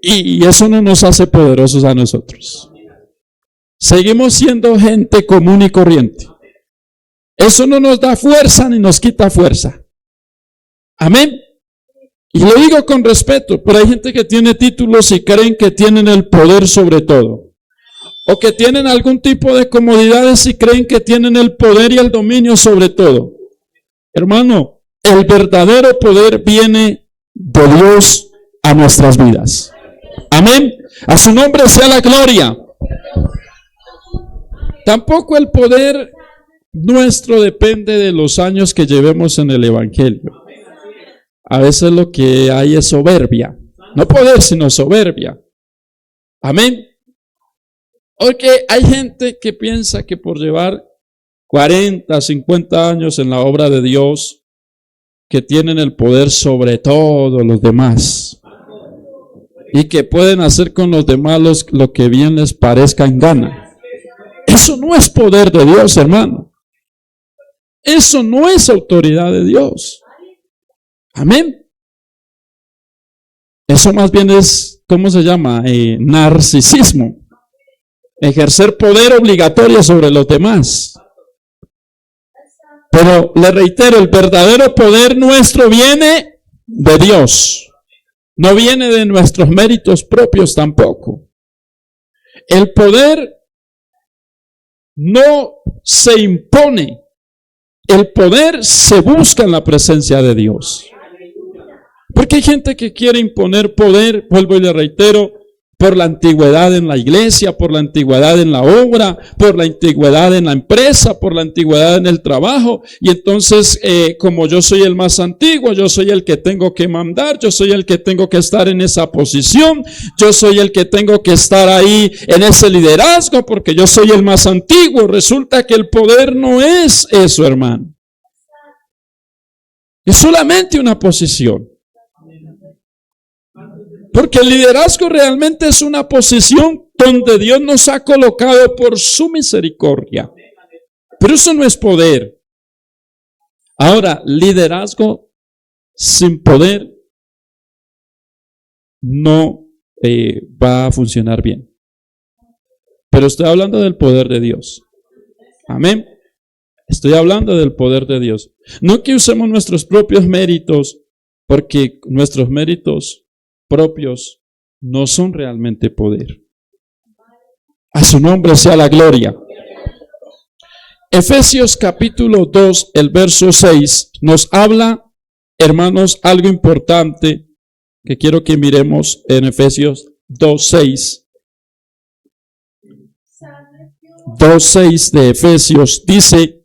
y eso no nos hace poderosos a nosotros. Seguimos siendo gente común y corriente. Eso no nos da fuerza ni nos quita fuerza. Amén. Y lo digo con respeto, pero hay gente que tiene títulos y creen que tienen el poder sobre todo. O que tienen algún tipo de comodidades y creen que tienen el poder y el dominio sobre todo. Hermano, el verdadero poder viene de Dios a nuestras vidas. Amén. A su nombre sea la gloria. Tampoco el poder nuestro depende de los años que llevemos en el Evangelio. A veces lo que hay es soberbia. No poder, sino soberbia. Amén. Porque hay gente que piensa que por llevar 40, 50 años en la obra de Dios, que tienen el poder sobre todos los demás. Y que pueden hacer con los demás lo que bien les parezca en gana. Eso no es poder de Dios, hermano. Eso no es autoridad de Dios. Amén. Eso más bien es, ¿cómo se llama? Narcisismo. Ejercer poder obligatorio sobre los demás. Pero le reitero, el verdadero poder nuestro viene de Dios. No viene de nuestros méritos propios tampoco. El poder no se impone. El poder se busca en la presencia de Dios. Porque hay gente que quiere imponer poder, vuelvo y le reitero, por la antigüedad en la iglesia, por la antigüedad en la obra, por la antigüedad en la empresa, por la antigüedad en el trabajo. Y entonces, como yo soy el más antiguo, yo soy el que tengo que mandar, yo soy el que tengo que estar en esa posición, yo soy el que tengo que estar ahí en ese liderazgo, porque yo soy el más antiguo. Resulta que el poder no es eso, hermano. Es solamente una posición. Porque el liderazgo realmente es una posición donde Dios nos ha colocado por su misericordia. Pero eso no es poder. Ahora, liderazgo sin poder no va a funcionar bien. Pero estoy hablando del poder de Dios. Amén. Estoy hablando del poder de Dios. No que usemos nuestros propios méritos, porque nuestros méritos propios no son realmente poder. A su nombre sea la gloria. Efesios capítulo 2, el verso 6, nos habla, hermanos, algo importante que quiero que miremos en Efesios 2:6. 2:6 de Efesios dice: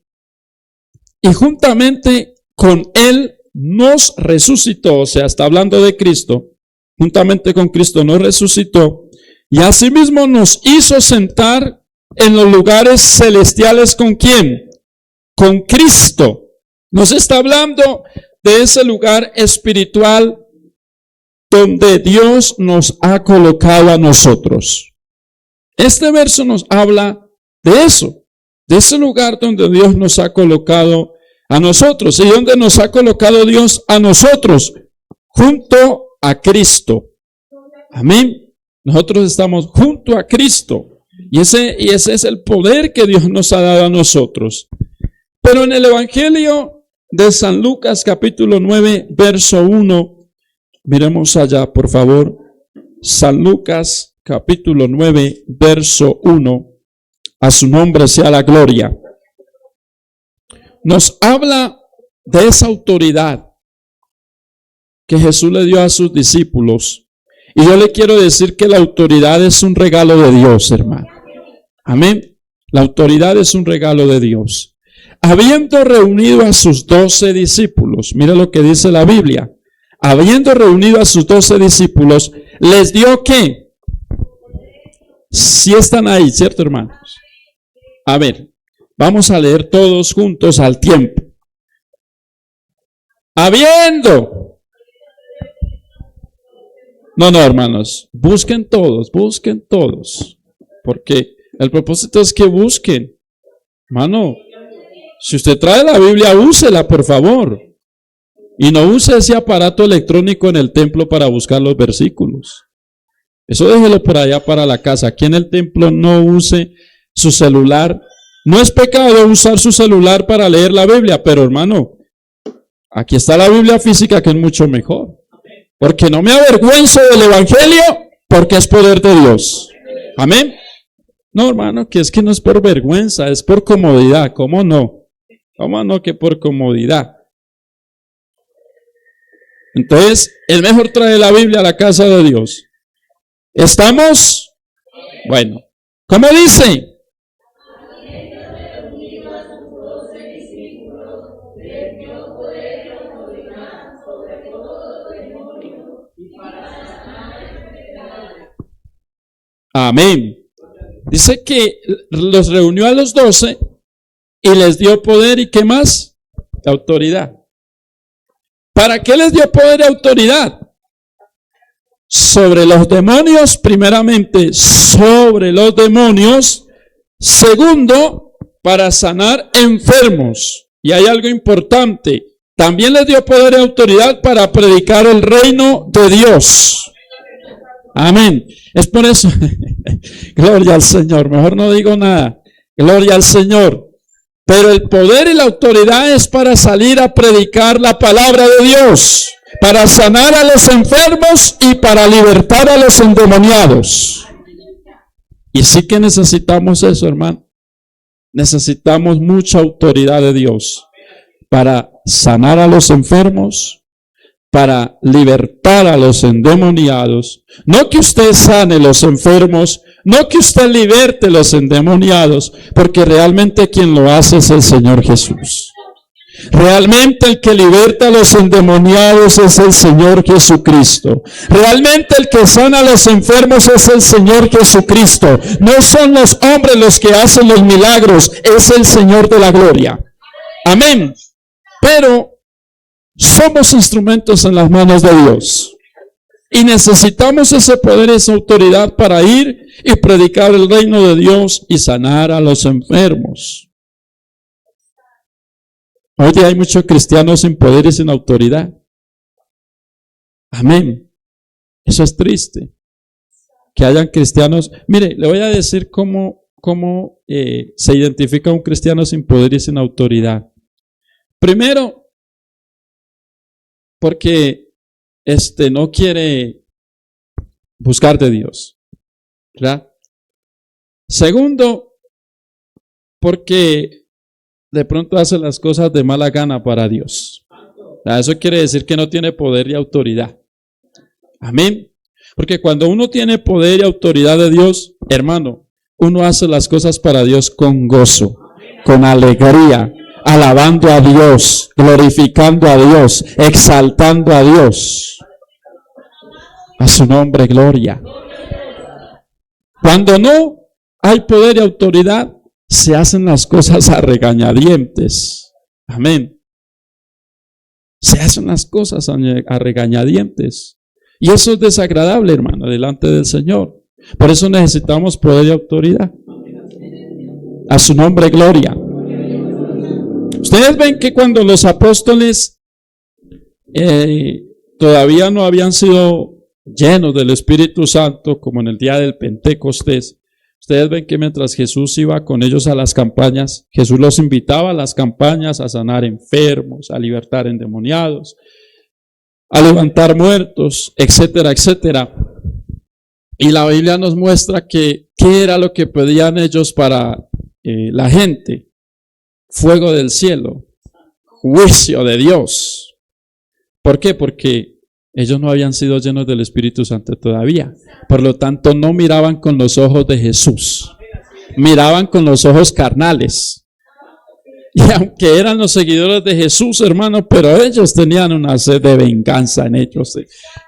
y juntamente con Él nos resucitó, o sea, está hablando de Cristo, juntamente con Cristo nos resucitó, y asimismo nos hizo sentar en los lugares celestiales. ¿Con quién? Con Cristo. Nos está hablando de ese lugar espiritual donde Dios nos ha colocado a nosotros. Este verso nos habla de eso, de ese lugar donde Dios nos ha colocado a nosotros. ¿Y dónde nos ha colocado Dios a nosotros? Junto a Cristo. Amén. Nosotros estamos junto a Cristo. Y ese es el poder que Dios nos ha dado a nosotros. Pero en el Evangelio de San Lucas capítulo 9, verso 1, miremos allá, por favor. San Lucas capítulo 9, verso 1. A su nombre sea la gloria. Nos habla de esa autoridad que Jesús le dio a sus discípulos. Y yo le quiero decir que la autoridad es un regalo de Dios, hermano. Amén. La autoridad es un regalo de Dios. Habiendo reunido a sus 12 discípulos, mira lo que dice la Biblia. Habiendo reunido a sus 12 discípulos, les dio ¿qué? Si están ahí, ¿cierto, hermanos? A ver, vamos a leer todos juntos al tiempo. Habiendo. No, hermanos, busquen todos, porque el propósito es que busquen. Hermano, si usted trae la Biblia, úsela, por favor. Y no use ese aparato electrónico en el templo para buscar los versículos. Eso déjelo por allá para la casa. Aquí en el templo no use su celular. No es pecado usar su celular para leer la Biblia, pero hermano, aquí está la Biblia física, que es mucho mejor. Porque no me avergüenzo del Evangelio, porque es poder de Dios. Amén. No, hermano, que es que no es por vergüenza, es por comodidad. ¿Cómo no? ¿Cómo no que por comodidad? Entonces, es mejor traer la Biblia a la casa de Dios. ¿Estamos? Bueno, ¿cómo dice? Amén. Dice que los reunió a los 12 y les dio poder y ¿qué más? Autoridad. ¿Para qué les dio poder y autoridad? Sobre los demonios, primeramente, sobre los demonios. Segundo, para sanar enfermos. Y hay algo importante. También les dio poder y autoridad para predicar el reino de Dios. Amén. Es por eso, gloria al Señor, mejor no digo nada, gloria al Señor. Pero el poder y la autoridad es para salir a predicar la palabra de Dios, para sanar a los enfermos y para libertar a los endemoniados. Y sí que necesitamos eso, hermano. Necesitamos mucha autoridad de Dios para sanar a los enfermos, para libertar a los endemoniados. No que usted sane los enfermos, no que usted liberte los endemoniados, porque realmente quien lo hace es el Señor Jesús. Realmente el que liberta a los endemoniados es el Señor Jesucristo. Realmente el que sana a los enfermos es el Señor Jesucristo. No son los hombres los que hacen los milagros, es el Señor de la gloria. Amén. Pero somos instrumentos en las manos de Dios. Y necesitamos ese poder y esa autoridad para ir y predicar el reino de Dios y sanar a los enfermos. Hoy día hay muchos cristianos sin poder y sin autoridad. Amén. Eso es triste. Que hayan cristianos. Mire, le voy a decir cómo se identifica un cristiano sin poder y sin autoridad. Primero, porque no quiere buscar de Dios, ¿verdad? Segundo, porque de pronto hace las cosas de mala gana para Dios. Eso quiere decir que no tiene poder y autoridad. Amén. Porque cuando uno tiene poder y autoridad de Dios, hermano, uno hace las cosas para Dios con gozo, con alegría, alabando a Dios, glorificando a Dios, exaltando a Dios. A su nombre, gloria. Cuando no hay poder y autoridad, se hacen las cosas a regañadientes. Amén. Se hacen las cosas a regañadientes. Y eso es desagradable, hermano, delante del Señor. Por eso necesitamos poder y autoridad. A su nombre, gloria. Ustedes ven que cuando los apóstoles todavía no habían sido llenos del Espíritu Santo, como en el día del Pentecostés, ustedes ven que mientras Jesús iba con ellos a las campañas, Jesús los invitaba a las campañas a sanar enfermos, a libertar endemoniados, a levantar muertos, etcétera, etcétera. Y la Biblia nos muestra que qué era lo que pedían ellos para la gente. Fuego del cielo, juicio de Dios. ¿Por qué? Porque ellos no habían sido llenos del Espíritu Santo todavía. Por lo tanto, no miraban con los ojos de Jesús. Miraban con los ojos carnales. Y aunque eran los seguidores de Jesús, hermano, pero ellos tenían una sed de venganza en ellos.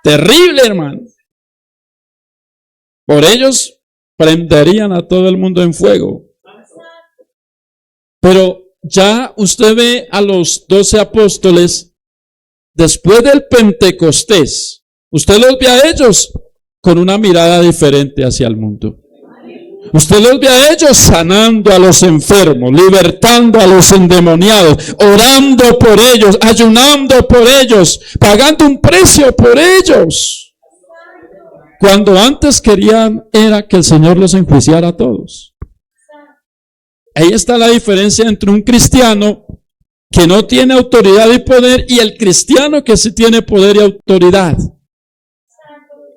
Terrible, hermano. Por ellos prenderían a todo el mundo en fuego. Pero ya usted ve a los 12 apóstoles después del Pentecostés. Usted los ve a ellos con una mirada diferente hacia el mundo. Usted los ve a ellos sanando a los enfermos, libertando a los endemoniados, orando por ellos, ayunando por ellos, pagando un precio por ellos. Cuando antes querían era que el Señor los enjuiciara a todos. Ahí está la diferencia entre un cristiano que no tiene autoridad y poder y el cristiano que sí tiene poder y autoridad.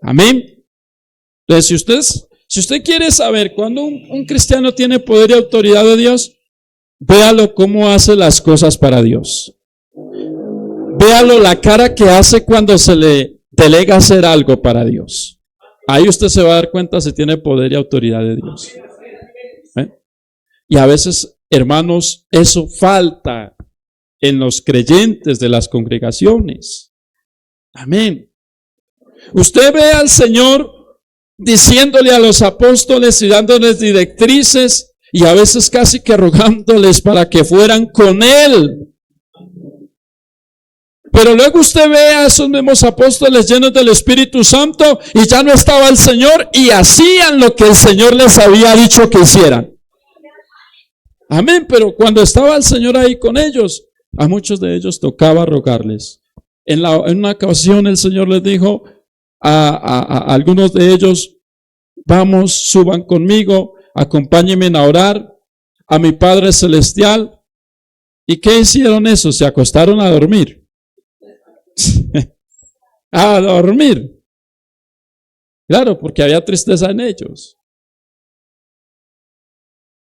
Amén. Entonces, si usted quiere saber cuándo un cristiano tiene poder y autoridad de Dios, véalo cómo hace las cosas para Dios. Véalo la cara que hace cuando se le delega hacer algo para Dios. Ahí usted se va a dar cuenta si tiene poder y autoridad de Dios. Y a veces, hermanos, eso falta en los creyentes de las congregaciones. Amén. Usted ve al Señor diciéndole a los apóstoles y dándoles directrices y a veces casi que rogándoles para que fueran con Él. Pero luego usted ve a esos mismos apóstoles llenos del Espíritu Santo y ya no estaba el Señor y hacían lo que el Señor les había dicho que hicieran. Amén, pero cuando estaba el Señor ahí con ellos, a muchos de ellos tocaba rogarles. En una ocasión el Señor les dijo a algunos de ellos, vamos, suban conmigo, acompáñenme a orar a mi Padre Celestial. ¿Y qué hicieron eso? Se acostaron a dormir. A dormir. Claro, porque había tristeza en ellos.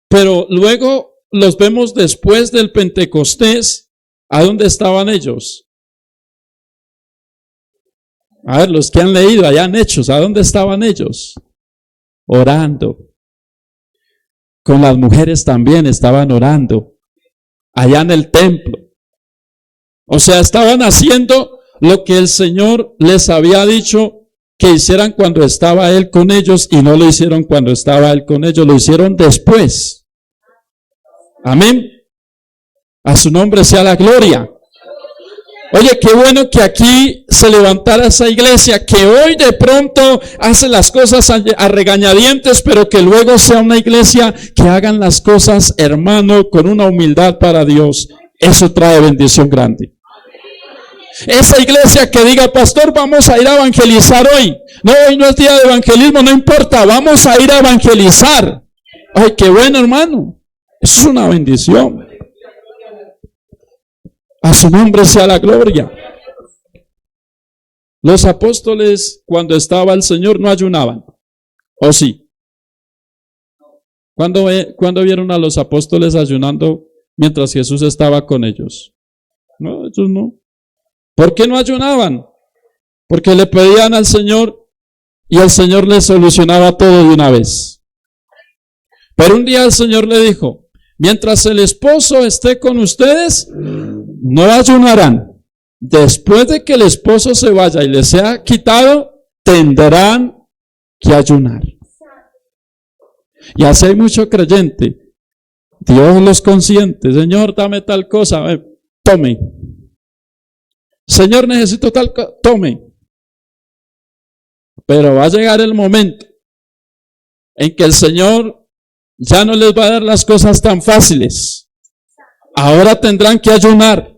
Pero luego los vemos después del Pentecostés. ¿A dónde estaban ellos? A ver, los que han leído allá en Hechos, ¿a dónde estaban ellos? Orando. Con las mujeres también estaban orando. Allá en el templo. O sea, estaban haciendo lo que el Señor les había dicho que hicieran cuando estaba Él con ellos y no lo hicieron cuando estaba Él con ellos, lo hicieron después. Amén. A su nombre sea la gloria. Oye, qué bueno que aquí se levantara esa iglesia, que hoy de pronto hace las cosas a regañadientes, pero que luego sea una iglesia que hagan las cosas, hermano, con una humildad para Dios. Eso trae bendición grande. Esa iglesia que diga, pastor, vamos a ir a evangelizar hoy. No, hoy no es día de evangelismo, no importa, vamos a ir a evangelizar. Ay, qué bueno, hermano. Eso es una bendición. A su nombre sea la gloria. Los apóstoles, cuando estaba el Señor, no ayunaban. ¿O sí? ¿Cuándo vieron a los apóstoles ayunando mientras Jesús estaba con ellos? No, ellos no. ¿Por qué no ayunaban? Porque le pedían al Señor y el Señor les solucionaba todo de una vez. Pero un día el Señor le dijo, mientras el esposo esté con ustedes, no ayunarán. Después de que el esposo se vaya y les sea quitado, tendrán que ayunar. Y así hay mucho creyente. Dios los consiente. Señor, dame tal cosa. Tome. Señor, necesito tal cosa. Tome. Pero va a llegar el momento en que el Señor ya no les va a dar las cosas tan fáciles. Ahora tendrán que ayunar.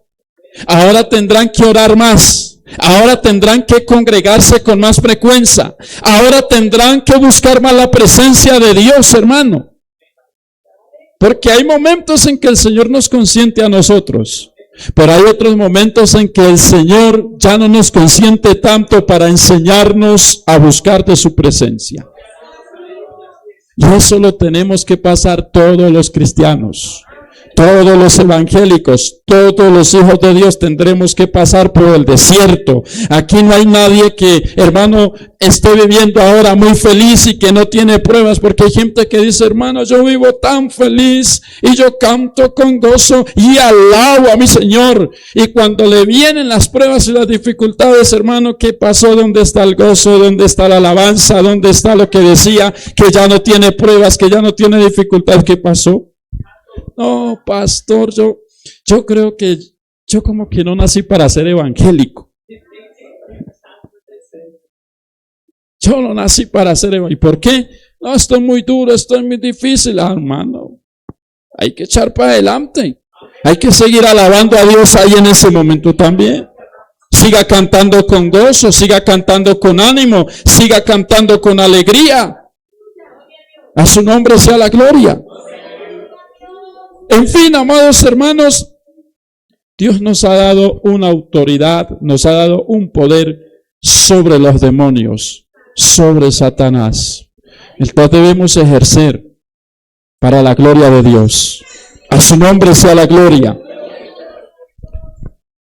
Ahora tendrán que orar más. Ahora tendrán que congregarse con más frecuencia. Ahora tendrán que buscar más la presencia de Dios, hermano. Porque hay momentos en que el Señor nos consiente a nosotros. Pero hay otros momentos en que el Señor ya no nos consiente tanto para enseñarnos a buscar de su presencia. Y eso lo tenemos que pasar todos los cristianos. Todos los evangélicos, todos los hijos de Dios tendremos que pasar por el desierto. Aquí no hay nadie que, hermano, esté viviendo ahora muy feliz y que no tiene pruebas, porque hay gente que dice, hermano, yo vivo tan feliz y yo canto con gozo y alabo a mi Señor. Y cuando le vienen las pruebas y las dificultades, hermano, ¿qué pasó? ¿Dónde está el gozo? ¿Dónde está la alabanza? ¿Dónde está lo que decía que ya no tiene pruebas, que ya no tiene dificultades? ¿Qué pasó? No, pastor, yo creo que yo como que no nací para ser evangélico. Yo no nací para ser evangélico. ¿Y por qué? No, esto es muy duro, esto es muy difícil, hermano. Hay que echar para adelante. Hay que seguir alabando a Dios ahí en ese momento también. Siga cantando con gozo, siga cantando con ánimo, siga cantando con alegría. A su nombre sea la gloria. En fin, amados hermanos, Dios nos ha dado una autoridad, nos ha dado un poder sobre los demonios, sobre Satanás, el cual debemos ejercer para la gloria de Dios. A su nombre sea la gloria.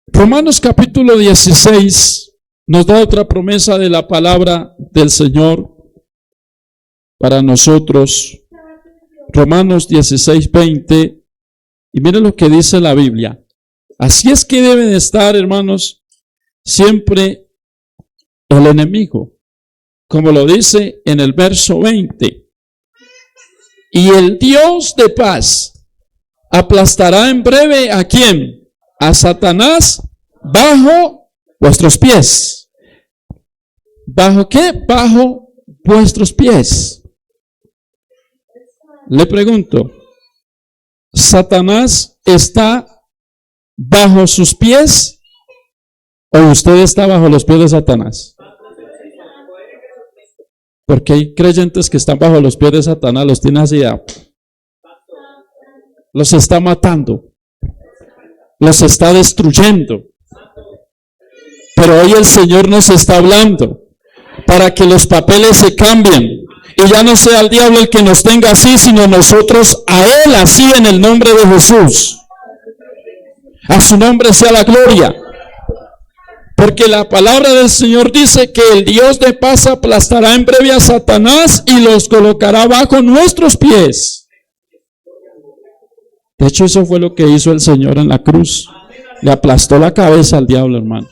Romanos capítulo 16 nos da otra promesa de la palabra del Señor para nosotros. Romanos 16:20. Y miren lo que dice la Biblia. Así es que debe de estar, hermanos, siempre el enemigo, como lo dice en el verso 20. Y el Dios de paz aplastará en breve ¿a quién? A Satanás bajo vuestros pies. ¿Bajo qué? Bajo vuestros pies. Le pregunto, ¿Satanás está bajo sus pies o usted está bajo los pies de Satanás? Porque hay creyentes que están bajo los pies de Satanás, los tiene así, los está matando, los está destruyendo. Pero hoy el Señor nos está hablando para que los papeles se cambien. Y ya no sea el diablo el que nos tenga así, sino nosotros a él así en el nombre de Jesús. A su nombre sea la gloria. Porque la palabra del Señor dice que el Dios de paz aplastará en breve a Satanás y los colocará bajo nuestros pies. De hecho, eso fue lo que hizo el Señor en la cruz. Le aplastó la cabeza al diablo, hermano.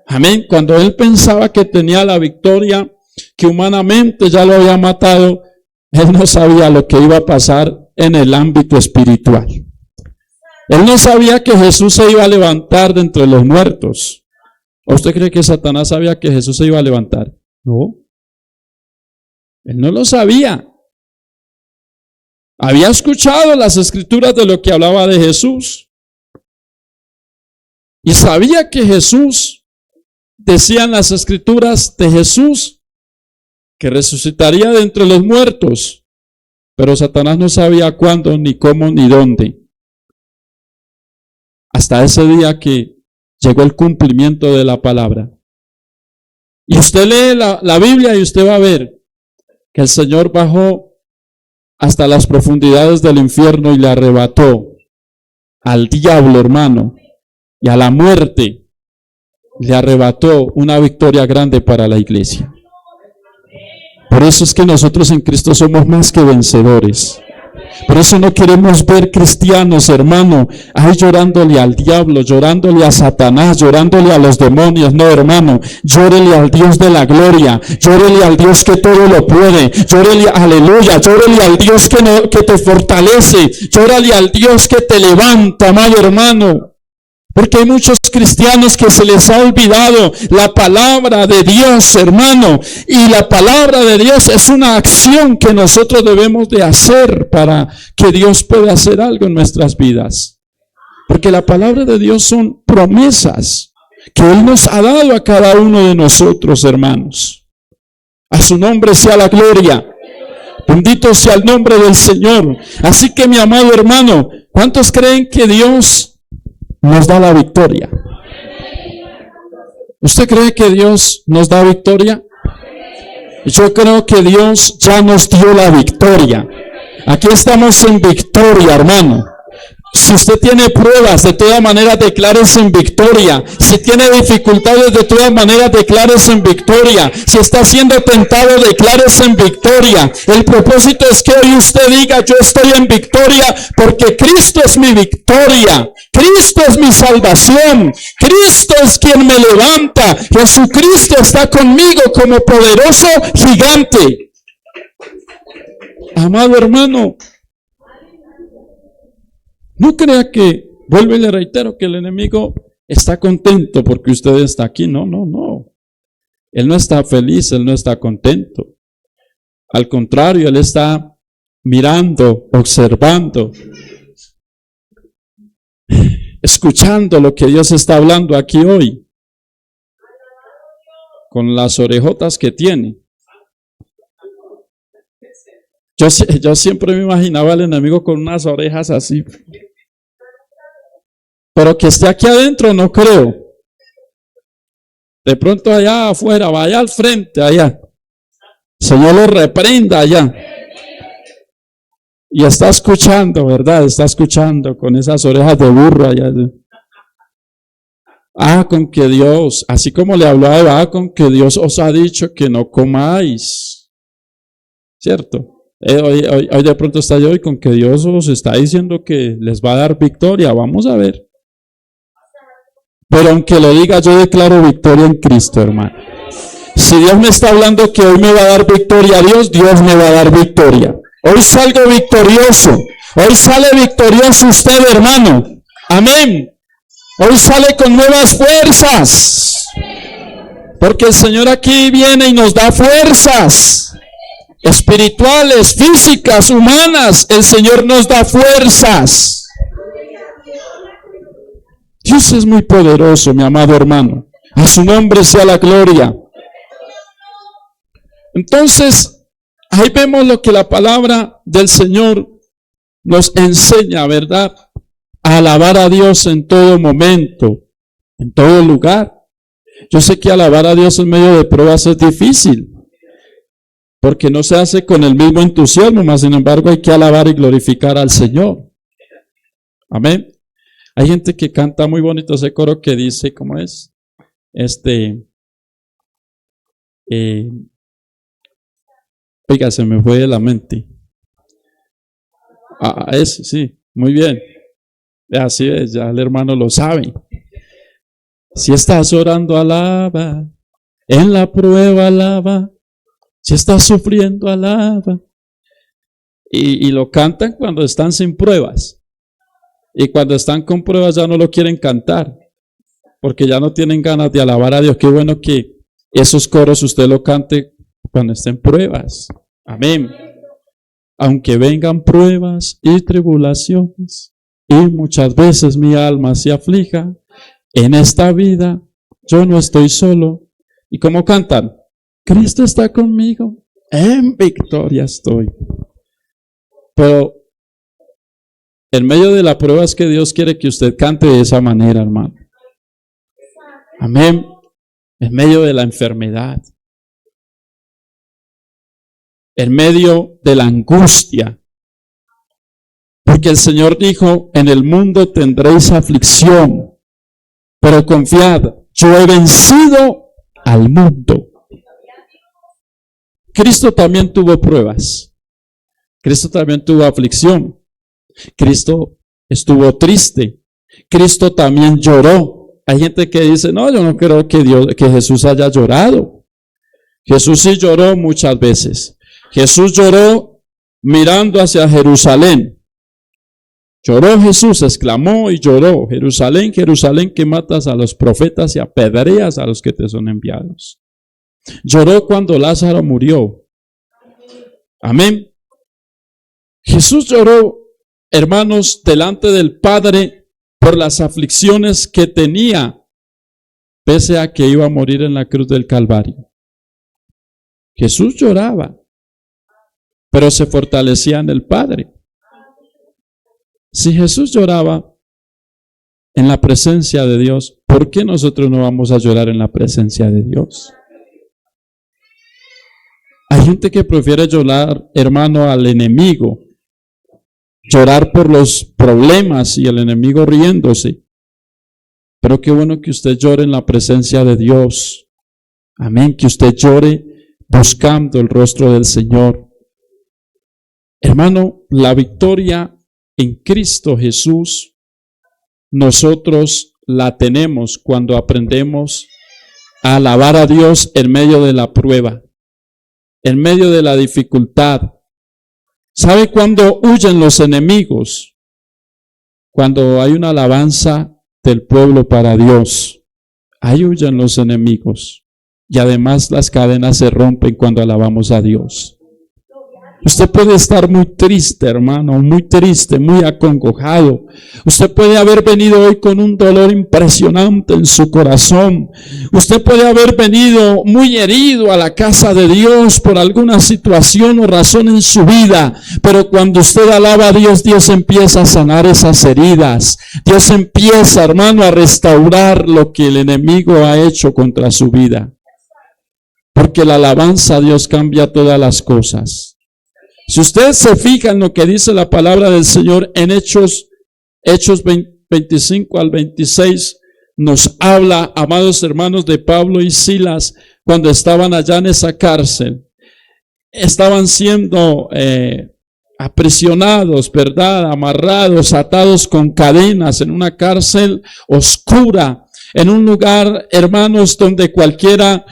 Amén. Cuando él pensaba que tenía la victoria, que humanamente ya lo había matado, él no sabía lo que iba a pasar en el ámbito espiritual. Él no sabía que Jesús se iba a levantar de entre los muertos. ¿O usted cree que Satanás sabía que Jesús se iba a levantar? No. Él no lo sabía. Había escuchado las escrituras de lo que hablaba de Jesús. Y sabía que Jesús, decían las escrituras de Jesús, que resucitaría de entre los muertos. Pero Satanás no sabía cuándo, ni cómo, ni dónde. Hasta ese día que llegó el cumplimiento de la palabra. Y usted lee la Biblia y usted va a ver que el Señor bajó hasta las profundidades del infierno y le arrebató al diablo, hermano, y a la muerte. Le arrebató una victoria grande para la iglesia. Por eso es que nosotros en Cristo somos más que vencedores. Por eso no queremos ver cristianos, hermano, ahí llorándole al diablo, llorándole a Satanás, llorándole a los demonios. No, hermano, llórele al Dios de la gloria, llórele al Dios que todo lo puede, llórele, aleluya, llórele al Dios que te fortalece, llórale al Dios que te levanta, amado hermano. Porque hay muchos cristianos que se les ha olvidado la palabra de Dios, hermano. Y la palabra de Dios es una acción que nosotros debemos de hacer para que Dios pueda hacer algo en nuestras vidas. Porque la palabra de Dios son promesas que Él nos ha dado a cada uno de nosotros, hermanos. A su nombre sea la gloria. Bendito sea el nombre del Señor. Así que, mi amado hermano, ¿cuántos creen que Dios nos da la victoria? ¿Usted cree que Dios nos da victoria? Yo creo que Dios ya nos dio la victoria. Aquí estamos en victoria, hermano. Si usted tiene pruebas, de todas maneras declárese en victoria. Si tiene dificultades, de todas maneras declárese en victoria. Si está siendo tentado, declárese en victoria. El propósito es que hoy usted diga: yo estoy en victoria porque Cristo es mi victoria. Cristo es mi salvación. Cristo es quien me levanta. Jesucristo está conmigo como poderoso gigante. Amado hermano, no crea que, vuelvo y le reitero, que el enemigo está contento porque usted está aquí. No, no, no. Él no está feliz, él no está contento. Al contrario, él está mirando, observando, escuchando lo que Dios está hablando aquí hoy, con las orejotas que tiene. Yo siempre me imaginaba al enemigo con unas orejas así. Pero que esté aquí adentro no creo. De pronto allá afuera, vaya al frente allá. Señor lo reprenda allá. Y está escuchando, ¿verdad? Está escuchando con esas orejas de burro allá. Con que Dios, así como le habló a Eva, con que Dios os ha dicho que no comáis. ¿Cierto? Hoy de pronto está yo y con que Dios os está diciendo que les va a dar victoria. Vamos a ver. Pero aunque lo diga, yo declaro victoria en Cristo, hermano. Si Dios me está hablando que hoy me va a dar victoria a Dios me va a dar victoria. Hoy salgo victorioso. Hoy sale victorioso usted, hermano. Amén. Hoy sale con nuevas fuerzas. Porque el Señor aquí viene y nos da fuerzas. Espirituales, físicas, humanas. El Señor nos da fuerzas. Dios es muy poderoso, mi amado hermano. A su nombre sea la gloria. Entonces, ahí vemos lo que la palabra del Señor nos enseña, ¿verdad? A alabar a Dios en todo momento, en todo lugar. Yo sé que alabar a Dios en medio de pruebas es difícil, porque no se hace con el mismo entusiasmo, mas sin embargo hay que alabar y glorificar al Señor. Amén. Hay gente que canta muy bonito ese coro que dice, ¿cómo es? Oiga, se me fue de la mente. Ese, sí, muy bien. Así es, ya el hermano lo sabe. Si estás orando, alaba. En la prueba, alaba. Si estás sufriendo, alaba. Y lo cantan cuando están sin pruebas. Y cuando están con pruebas ya no lo quieren cantar, porque ya no tienen ganas de alabar a Dios. Qué bueno que esos coros usted lo cante cuando estén pruebas. Amén. aunque vengan pruebas y tribulaciones, y muchas veces mi alma se aflija, en esta vida yo no estoy solo. ¿Y cómo cantan? Cristo está conmigo, en victoria estoy. Pero en medio de la prueba es que Dios quiere que usted cante de esa manera, hermano. Amén. En medio de la enfermedad, en medio de la angustia. Porque el Señor dijo, en el mundo tendréis aflicción, pero confiad, yo he vencido al mundo. Cristo también tuvo pruebas. Cristo también tuvo aflicción. Cristo estuvo triste. Cristo también lloró. Hay gente que dice, no, yo no creo que Jesús haya llorado. Jesús sí lloró muchas veces. Jesús lloró mirando hacia Jerusalén. Lloró Jesús, exclamó y lloró. Jerusalén, Jerusalén, que matas a los profetas y apedreas a los que te son enviados. Lloró cuando Lázaro murió. Amén. Jesús lloró, hermanos, delante del Padre por las aflicciones que tenía, pese a que iba a morir en la cruz del Calvario. Jesús lloraba, pero se fortalecía en el Padre. Si Jesús lloraba en la presencia de Dios, ¿por qué nosotros no vamos a llorar en la presencia de Dios? Hay gente que prefiere llorar, hermano, al enemigo, llorar por los problemas y el enemigo riéndose. Pero qué bueno que usted llore en la presencia de Dios. Amén, que usted llore buscando el rostro del Señor. Hermano, la victoria en Cristo Jesús, nosotros la tenemos cuando aprendemos a alabar a Dios en medio de la prueba, en medio de la dificultad. ¿Sabe cuándo huyen los enemigos? Cuando hay una alabanza del pueblo para Dios. Ahí huyen los enemigos. Y además las cadenas se rompen cuando alabamos a Dios. Usted puede estar muy triste, hermano, muy triste, muy acongojado. Usted puede haber venido hoy con un dolor impresionante en su corazón. Usted puede haber venido muy herido a la casa de Dios por alguna situación o razón en su vida. Pero cuando usted alaba a Dios, Dios empieza a sanar esas heridas. Dios empieza, hermano, a restaurar lo que el enemigo ha hecho contra su vida. Porque la alabanza a Dios cambia todas las cosas. Si usted se fija en lo que dice la palabra del Señor en Hechos 25 al 26, nos habla, amados hermanos, de Pablo y Silas cuando estaban allá en esa cárcel. Estaban siendo aprisionados, ¿verdad? Amarrados, atados con cadenas en una cárcel oscura, en un lugar, hermanos, donde cualquiera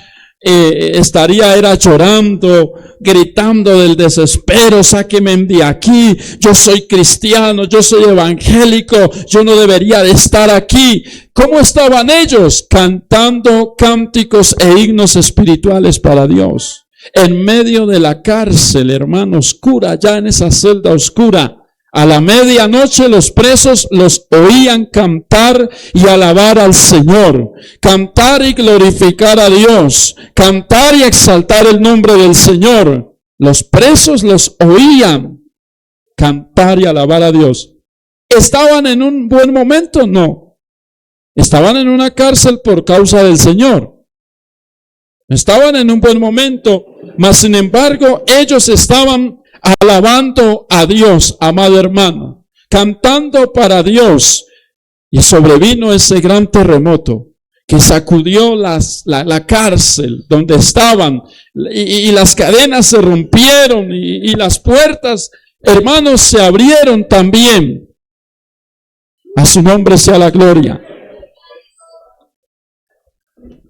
era llorando, gritando del desespero, sáquenme de aquí, yo soy cristiano, yo soy evangélico, yo no debería de estar aquí. ¿Cómo estaban ellos? Cantando cánticos e himnos espirituales para Dios. En medio de la cárcel, hermano, oscura, ya en esa celda oscura. A la medianoche los presos los oían cantar y alabar al Señor, cantar y glorificar a Dios, cantar y exaltar el nombre del Señor. Los presos los oían cantar y alabar a Dios. ¿Estaban en un buen momento? No. Estaban en una cárcel por causa del Señor. Estaban en un buen momento, mas sin embargo ellos estaban alabando a Dios, amado hermano, cantando para Dios. Y sobrevino ese gran terremoto que sacudió la cárcel donde estaban, y las cadenas se rompieron y las puertas, hermanos, se abrieron también. A su nombre sea la gloria.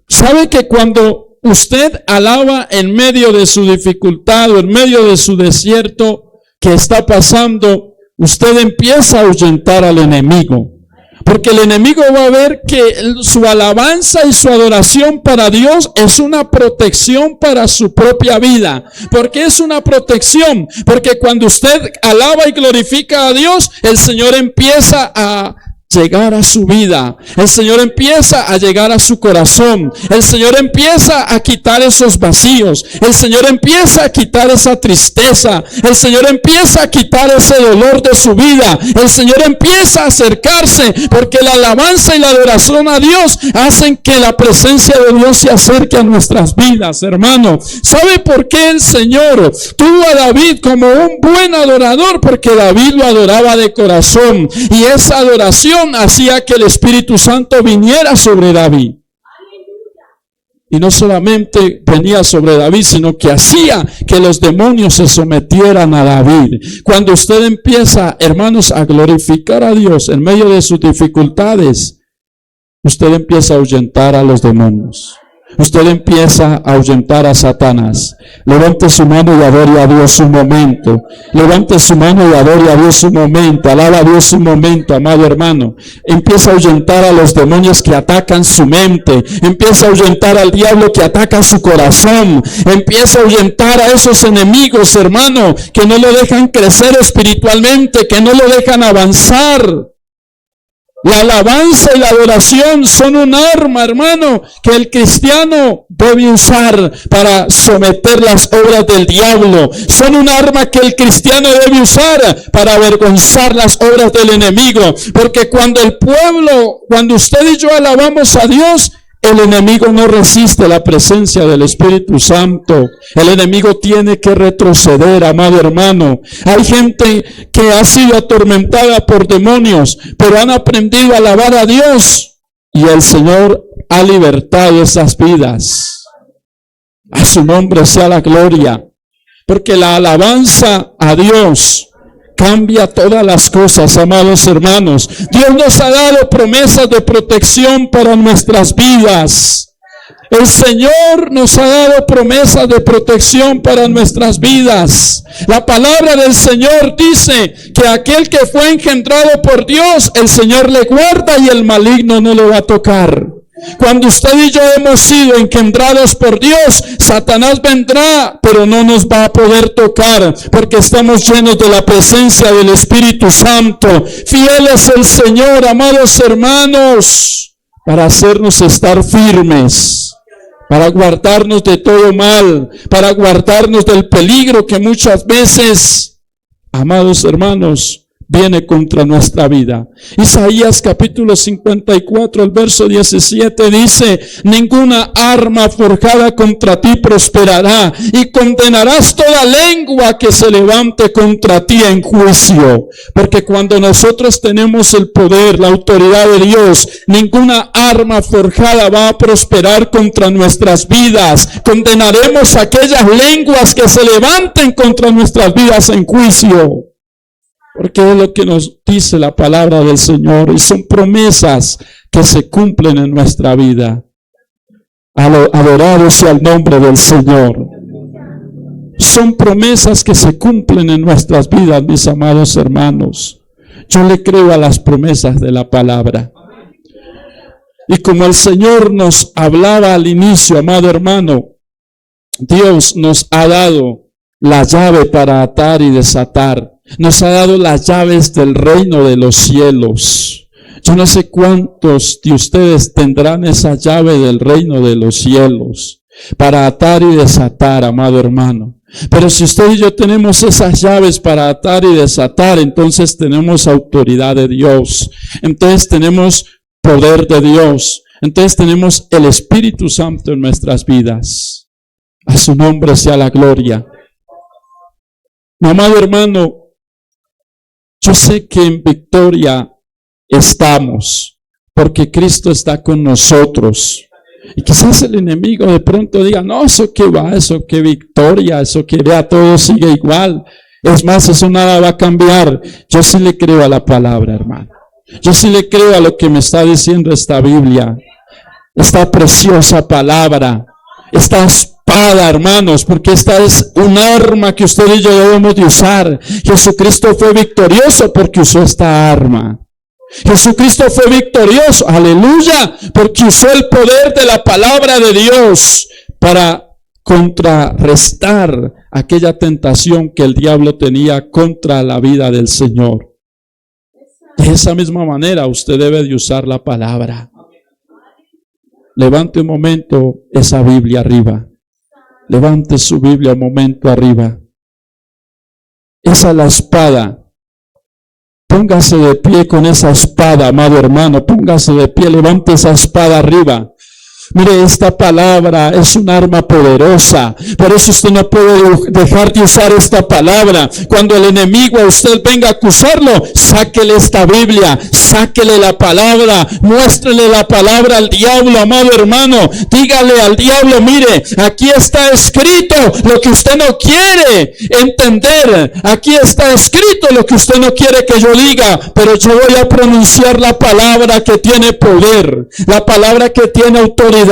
¿Sabe que cuando usted alaba en medio de su dificultad o en medio de su desierto que está pasando, usted empieza a ahuyentar al enemigo? Porque el enemigo va a ver que su alabanza y su adoración para Dios es una protección para su propia vida. ¿Por qué es una protección? Porque cuando usted alaba y glorifica a Dios, el Señor empieza a llegar a su vida. El Señor empieza a llegar a su corazón. El Señor empieza a quitar esos vacíos. El Señor empieza a quitar esa tristeza. El Señor empieza a quitar ese dolor de su vida. El Señor empieza a acercarse, porque la alabanza y la adoración a Dios hacen que la presencia de Dios se acerque a nuestras vidas, hermano. ¿Sabe por qué el Señor tuvo a David como un buen adorador? Porque David lo adoraba de corazón, y esa adoración hacía que el Espíritu Santo viniera sobre David. Y no solamente venía sobre David, sino que hacía que los demonios se sometieran a David. Cuando usted empieza, hermanos, a glorificar a Dios en medio de sus dificultades, usted empieza a ahuyentar a los demonios. Usted empieza a ahuyentar a Satanás. Levante su mano y adore a Dios un momento. Levante su mano y adore a Dios un momento. Alaba a Dios un momento, amado hermano. Empieza a ahuyentar a los demonios que atacan su mente. Empieza a ahuyentar al diablo que ataca su corazón. Empieza a ahuyentar a esos enemigos, hermano, que no lo dejan crecer espiritualmente, que no lo dejan avanzar. La alabanza y la adoración son un arma, hermano, que el cristiano debe usar para someter las obras del diablo. Son un arma que el cristiano debe usar para avergonzar las obras del enemigo. Porque cuando usted y yo alabamos a Dios, el enemigo no resiste la presencia del Espíritu Santo. El enemigo tiene que retroceder, amado hermano. Hay gente que ha sido atormentada por demonios, pero han aprendido a alabar a Dios, y el Señor ha libertado esas vidas. A su nombre sea la gloria, porque la alabanza a Dios cambia todas las cosas, amados hermanos. Dios nos ha dado promesas de protección para nuestras vidas. El Señor nos ha dado promesas de protección para nuestras vidas. La palabra del Señor dice que aquel que fue engendrado por Dios, el Señor le guarda y el maligno no le va a tocar. Cuando usted y yo hemos sido engendrados por Dios, Satanás vendrá, pero no nos va a poder tocar, porque estamos llenos de la presencia del Espíritu Santo. Fiel es el Señor, amados hermanos, para hacernos estar firmes, para guardarnos de todo mal, para guardarnos del peligro que muchas veces, amados hermanos, viene contra nuestra vida. Isaías capítulo 54, el verso 17 dice: ninguna arma forjada contra ti prosperará, y condenarás toda lengua que se levante contra ti en juicio. Porque cuando nosotros tenemos el poder, la autoridad de Dios, ninguna arma forjada va a prosperar contra nuestras vidas. Condenaremos aquellas lenguas que se levanten contra nuestras vidas en juicio. Porque es lo que nos dice la palabra del Señor, y son promesas que se cumplen en nuestra vida. Adorado sea el nombre del Señor. Son promesas que se cumplen en nuestras vidas, mis amados hermanos. Yo le creo a las promesas de la palabra. Y como el Señor nos hablaba al inicio, amado hermano, Dios nos ha dado la llave para atar y desatar. Nos ha dado las llaves del reino de los cielos. Yo no sé cuántos de ustedes tendrán esa llave del reino de los cielos para atar y desatar, amado hermano. Pero si usted y yo tenemos esas llaves para atar y desatar, entonces tenemos autoridad de Dios. Entonces tenemos poder de Dios. Entonces tenemos el Espíritu Santo en nuestras vidas. A su nombre sea la gloria. Mi amado hermano, yo sé que en victoria estamos, porque Cristo está con nosotros. Y quizás el enemigo de pronto diga: no, eso que va, eso que victoria, eso que vea todo sigue igual. Es más, eso nada va a cambiar. Yo sí le creo a la palabra, hermano. Yo sí le creo a lo que me está diciendo esta Biblia, esta preciosa palabra, esta espada, hermanos, porque esta es un arma que usted y yo debemos de usar. Jesucristo fue victorioso porque usó esta arma. Jesucristo fue victorioso, aleluya, porque usó el poder de la palabra de Dios para contrarrestar aquella tentación que el diablo tenía contra la vida del Señor. De esa misma manera usted debe de usar la palabra. Levante un momento esa Biblia arriba. Levante su Biblia un momento arriba. Esa es la espada. Póngase de pie con esa espada, amado hermano. Póngase de pie, levante esa espada arriba. Mire, esta palabra es un arma poderosa. Por eso usted no puede dejar de usar esta palabra. Cuando el enemigo a usted venga a acusarlo, sáquele esta Biblia, sáquele la palabra, muéstrele la palabra al diablo, amado hermano. Dígale al diablo, mire, aquí está escrito lo que usted no quiere entender. Aquí está escrito lo que usted no quiere que yo diga, pero yo voy a pronunciar la palabra que tiene poder, la palabra que tiene autoridad.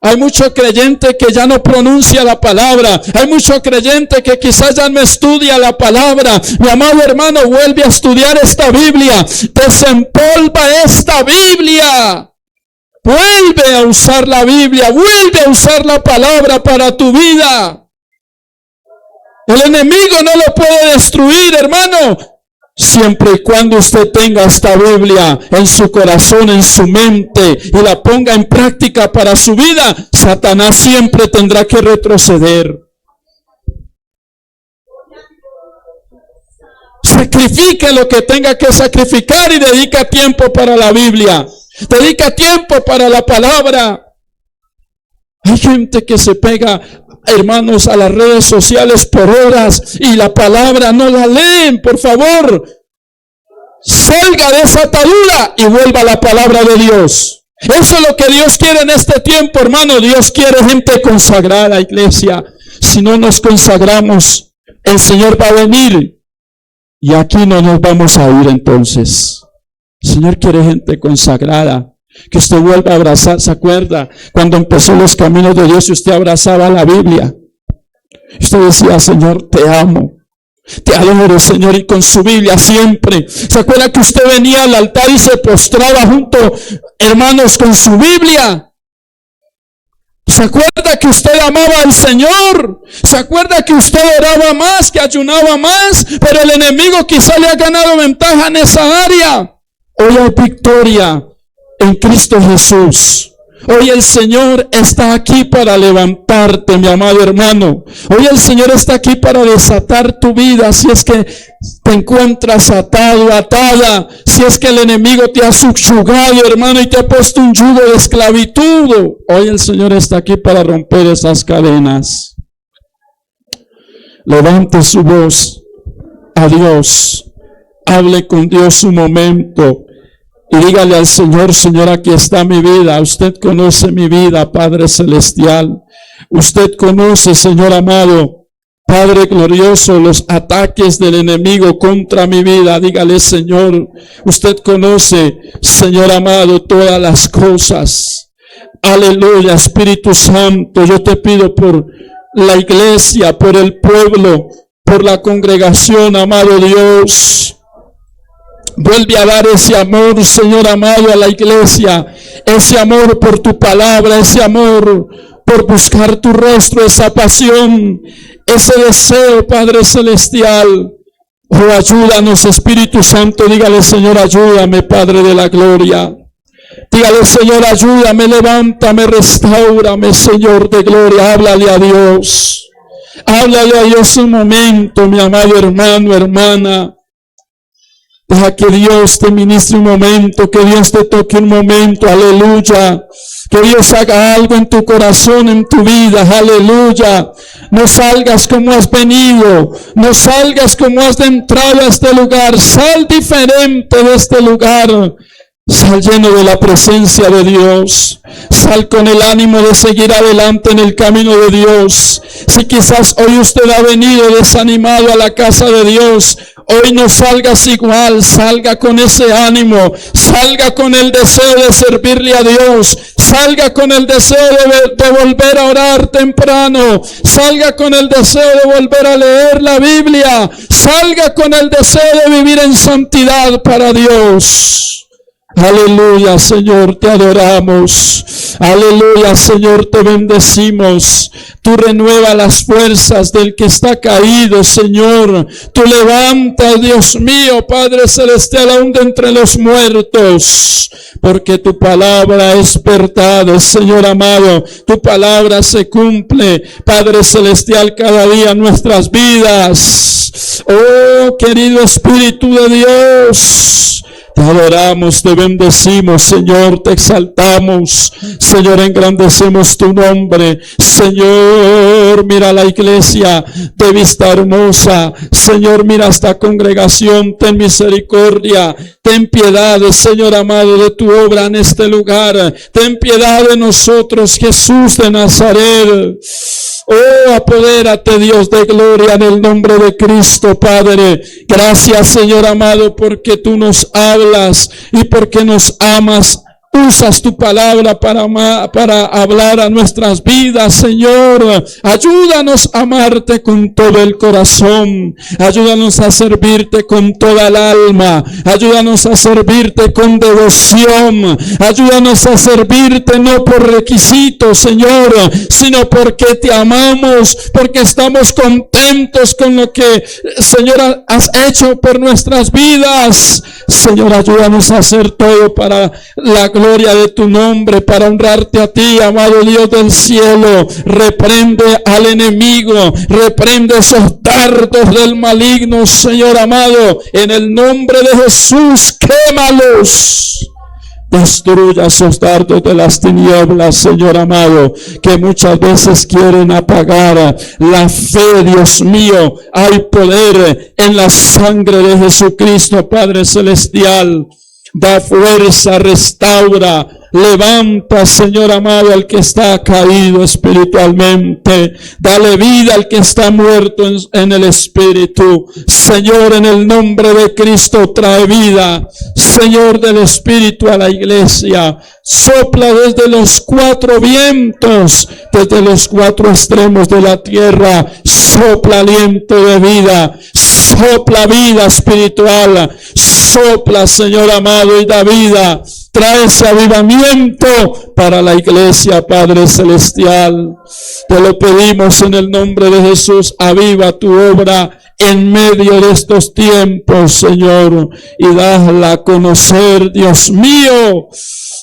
Hay mucho creyente que ya no pronuncia la palabra. Hay mucho creyente que quizás ya no estudia la palabra. Mi amado hermano, vuelve a estudiar esta Biblia. Desempolva esta Biblia. Vuelve a usar la Biblia. Vuelve a usar la palabra para tu vida. El enemigo no lo puede destruir, hermano. Siempre y cuando usted tenga esta Biblia en su corazón, en su mente, y la ponga en práctica para su vida, Satanás siempre tendrá que retroceder. Sacrifique lo que tenga que sacrificar y dedica tiempo para la Biblia. Dedica tiempo para la palabra. Hay gente que se pega, hermanos, a las redes sociales por horas y la palabra no la leen. Por favor, salga de esa atadura y vuelva a la palabra de Dios. Eso es lo que Dios quiere en este tiempo, hermano. Dios quiere gente consagrada, iglesia. Si no nos consagramos, el Señor va a venir y aquí no nos vamos a ir entonces. El Señor quiere gente consagrada. Que usted vuelva a abrazar. ¿Se acuerda cuando empezó los caminos de Dios y usted abrazaba la Biblia? Usted decía, Señor, te amo, te adoro, Señor, y con su Biblia siempre. ¿Se acuerda que usted venía al altar y se postraba junto, hermanos, con su Biblia? ¿Se acuerda que usted amaba al Señor? ¿Se acuerda que usted oraba más, que ayunaba más? Pero el enemigo quizá le ha ganado ventaja en esa área. Hoy hay victoria en Cristo Jesús. Hoy el Señor está aquí para levantarte, mi amado hermano. Hoy el Señor está aquí para desatar tu vida. Si es que te encuentras atado, atada, si es que el enemigo te ha subyugado, hermano, y te ha puesto un yugo de esclavitud, hoy el Señor está aquí para romper esas cadenas. Levante su voz a Dios. Hable con Dios un momento. Y dígale al Señor, Señor, aquí está mi vida. Usted conoce mi vida, Padre Celestial. Usted conoce, Señor amado, Padre glorioso, los ataques del enemigo contra mi vida. Dígale, Señor, usted conoce, Señor amado, todas las cosas. Aleluya, Espíritu Santo, yo te pido por la iglesia, por el pueblo, por la congregación, amado Dios. Vuelve a dar ese amor, Señor amado, a la iglesia. Ese amor por tu palabra, ese amor por buscar tu rostro, esa pasión, ese deseo, Padre Celestial. Oh, ayúdanos, Espíritu Santo. Dígale, Señor, ayúdame, Padre de la gloria. Dígale, Señor, ayúdame, levántame, restáurame, Señor de gloria. Háblale a Dios. Háblale a Dios un momento, mi amado hermano, hermana. Deja que Dios te ministre un momento, que Dios te toque un momento, aleluya. Que Dios haga algo en tu corazón, en tu vida, aleluya. No salgas como has venido, no salgas como has entrado a este lugar. Sal diferente de este lugar. Sal lleno de la presencia de Dios. Sal con el ánimo de seguir adelante en el camino de Dios. Si quizás hoy usted ha venido desanimado a la casa de Dios, hoy no salgas igual, salga con ese ánimo, salga con el deseo de servirle a Dios, salga con el deseo de volver a orar temprano, salga con el deseo de volver a leer la Biblia, salga con el deseo de vivir en santidad para Dios. Aleluya, Señor, te adoramos. Aleluya, Señor, te bendecimos. Tú renuevas las fuerzas del que está caído, Señor. Tú levantas, Dios mío, Padre Celestial, aún de entre los muertos. Porque tu palabra es verdad, Señor amado. Tu palabra se cumple, Padre Celestial, cada día en nuestras vidas. Oh, querido Espíritu de Dios, te adoramos, te bendecimos, Señor, te exaltamos, Señor, engrandecemos tu nombre. Señor, mira la iglesia de Vista Hermosa. Señor, mira esta congregación, ten misericordia. Ten piedad, Señor amado, de tu obra en este lugar. Ten piedad de nosotros, Jesús de Nazaret. Oh, apodérate, Dios de gloria, en el nombre de Cristo, Padre. Gracias, Señor amado, porque tú nos hablas y porque nos amas. Usas tu palabra para hablar a nuestras vidas, Señor. Ayúdanos a amarte con todo el corazón. Ayúdanos a servirte con toda el alma. Ayúdanos a servirte con devoción. Ayúdanos a servirte no por requisitos, Señor, sino porque te amamos, porque estamos contentos con lo que, Señor, has hecho por nuestras vidas. Señor, ayúdanos a hacer todo para la gloria de tu nombre, para honrarte a ti, amado Dios del cielo. Reprende al enemigo, reprende esos dardos del maligno, Señor amado, en el nombre de Jesús, quémalos. Destruya esos dardos de las tinieblas, Señor amado, que muchas veces quieren apagar la fe, Dios mío. Hay poder en la sangre de Jesucristo, Padre Celestial. Da fuerza, restaura, levanta, Señor amado, al que está caído espiritualmente. Dale vida al que está muerto en el espíritu. Señor, en el nombre de Cristo, trae vida, Señor, del espíritu a la iglesia. Sopla desde los cuatro vientos, desde los cuatro extremos de la tierra. Sopla aliento de vida, sopla vida espiritual. Sopla, Señor amado, y da vida. Trae ese avivamiento para la iglesia, Padre Celestial. Te lo pedimos en el nombre de Jesús. Aviva tu obra en medio de estos tiempos, Señor, y dala a conocer, Dios mío.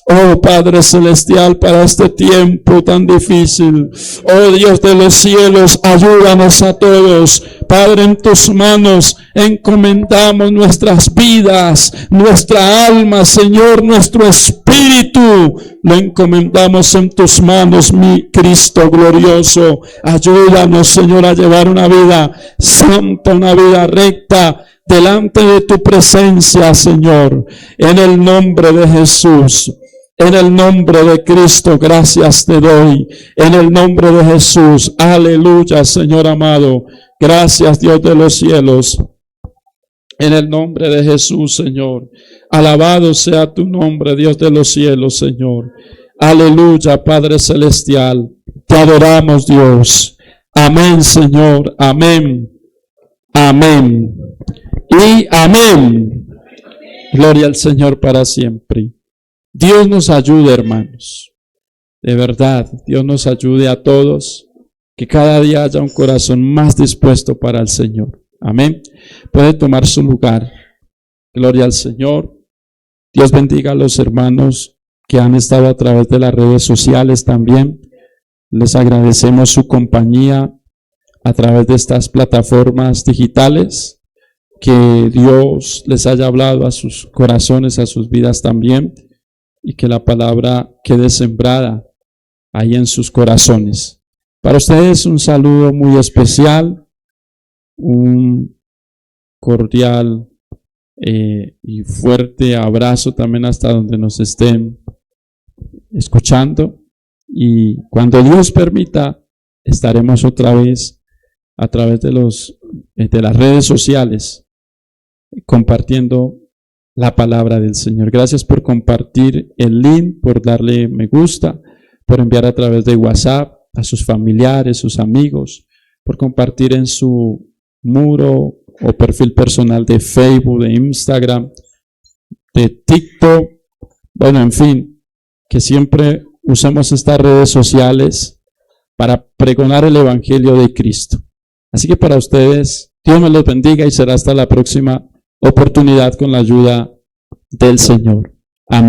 Oh Padre Celestial, para este tiempo tan difícil. Oh Dios de los cielos, ayúdanos a todos. Padre, en tus manos encomendamos nuestras vidas, nuestra alma, Señor, nuestro espíritu. Lo encomendamos en tus manos, mi Cristo glorioso. Ayúdanos, Señor, a llevar una vida santa, una vida recta, delante de tu presencia, Señor. En el nombre de Jesús. En el nombre de Cristo, gracias te doy. En el nombre de Jesús, aleluya, Señor amado. Gracias, Dios de los cielos. En el nombre de Jesús, Señor. Alabado sea tu nombre, Dios de los cielos, Señor. Aleluya, Padre Celestial. Te adoramos, Dios. Amén, Señor. Amén. Amén. Y amén. Gloria al Señor para siempre. Dios nos ayude, hermanos. De verdad, Dios nos ayude a todos. Que cada día haya un corazón más dispuesto para el Señor. Amén. Puede tomar su lugar. Gloria al Señor. Dios bendiga a los hermanos que han estado a través de las redes sociales también. Les agradecemos su compañía a través de estas plataformas digitales. Que Dios les haya hablado a sus corazones, a sus vidas también. Y que la palabra quede sembrada ahí en sus corazones. Para ustedes un saludo muy especial, un cordial y fuerte abrazo también hasta donde nos estén escuchando. Y cuando Dios permita, estaremos otra vez a través de las redes sociales compartiendo la palabra del Señor. Gracias por compartir el link, por darle me gusta, por enviar a través de WhatsApp a sus familiares, sus amigos, por compartir en su muro o perfil personal de Facebook, de Instagram, de TikTok. Bueno, en fin, que siempre usemos estas redes sociales para pregonar el Evangelio de Cristo. Así que para ustedes, Dios me los bendiga y será hasta la próxima oportunidad con la ayuda del Señor.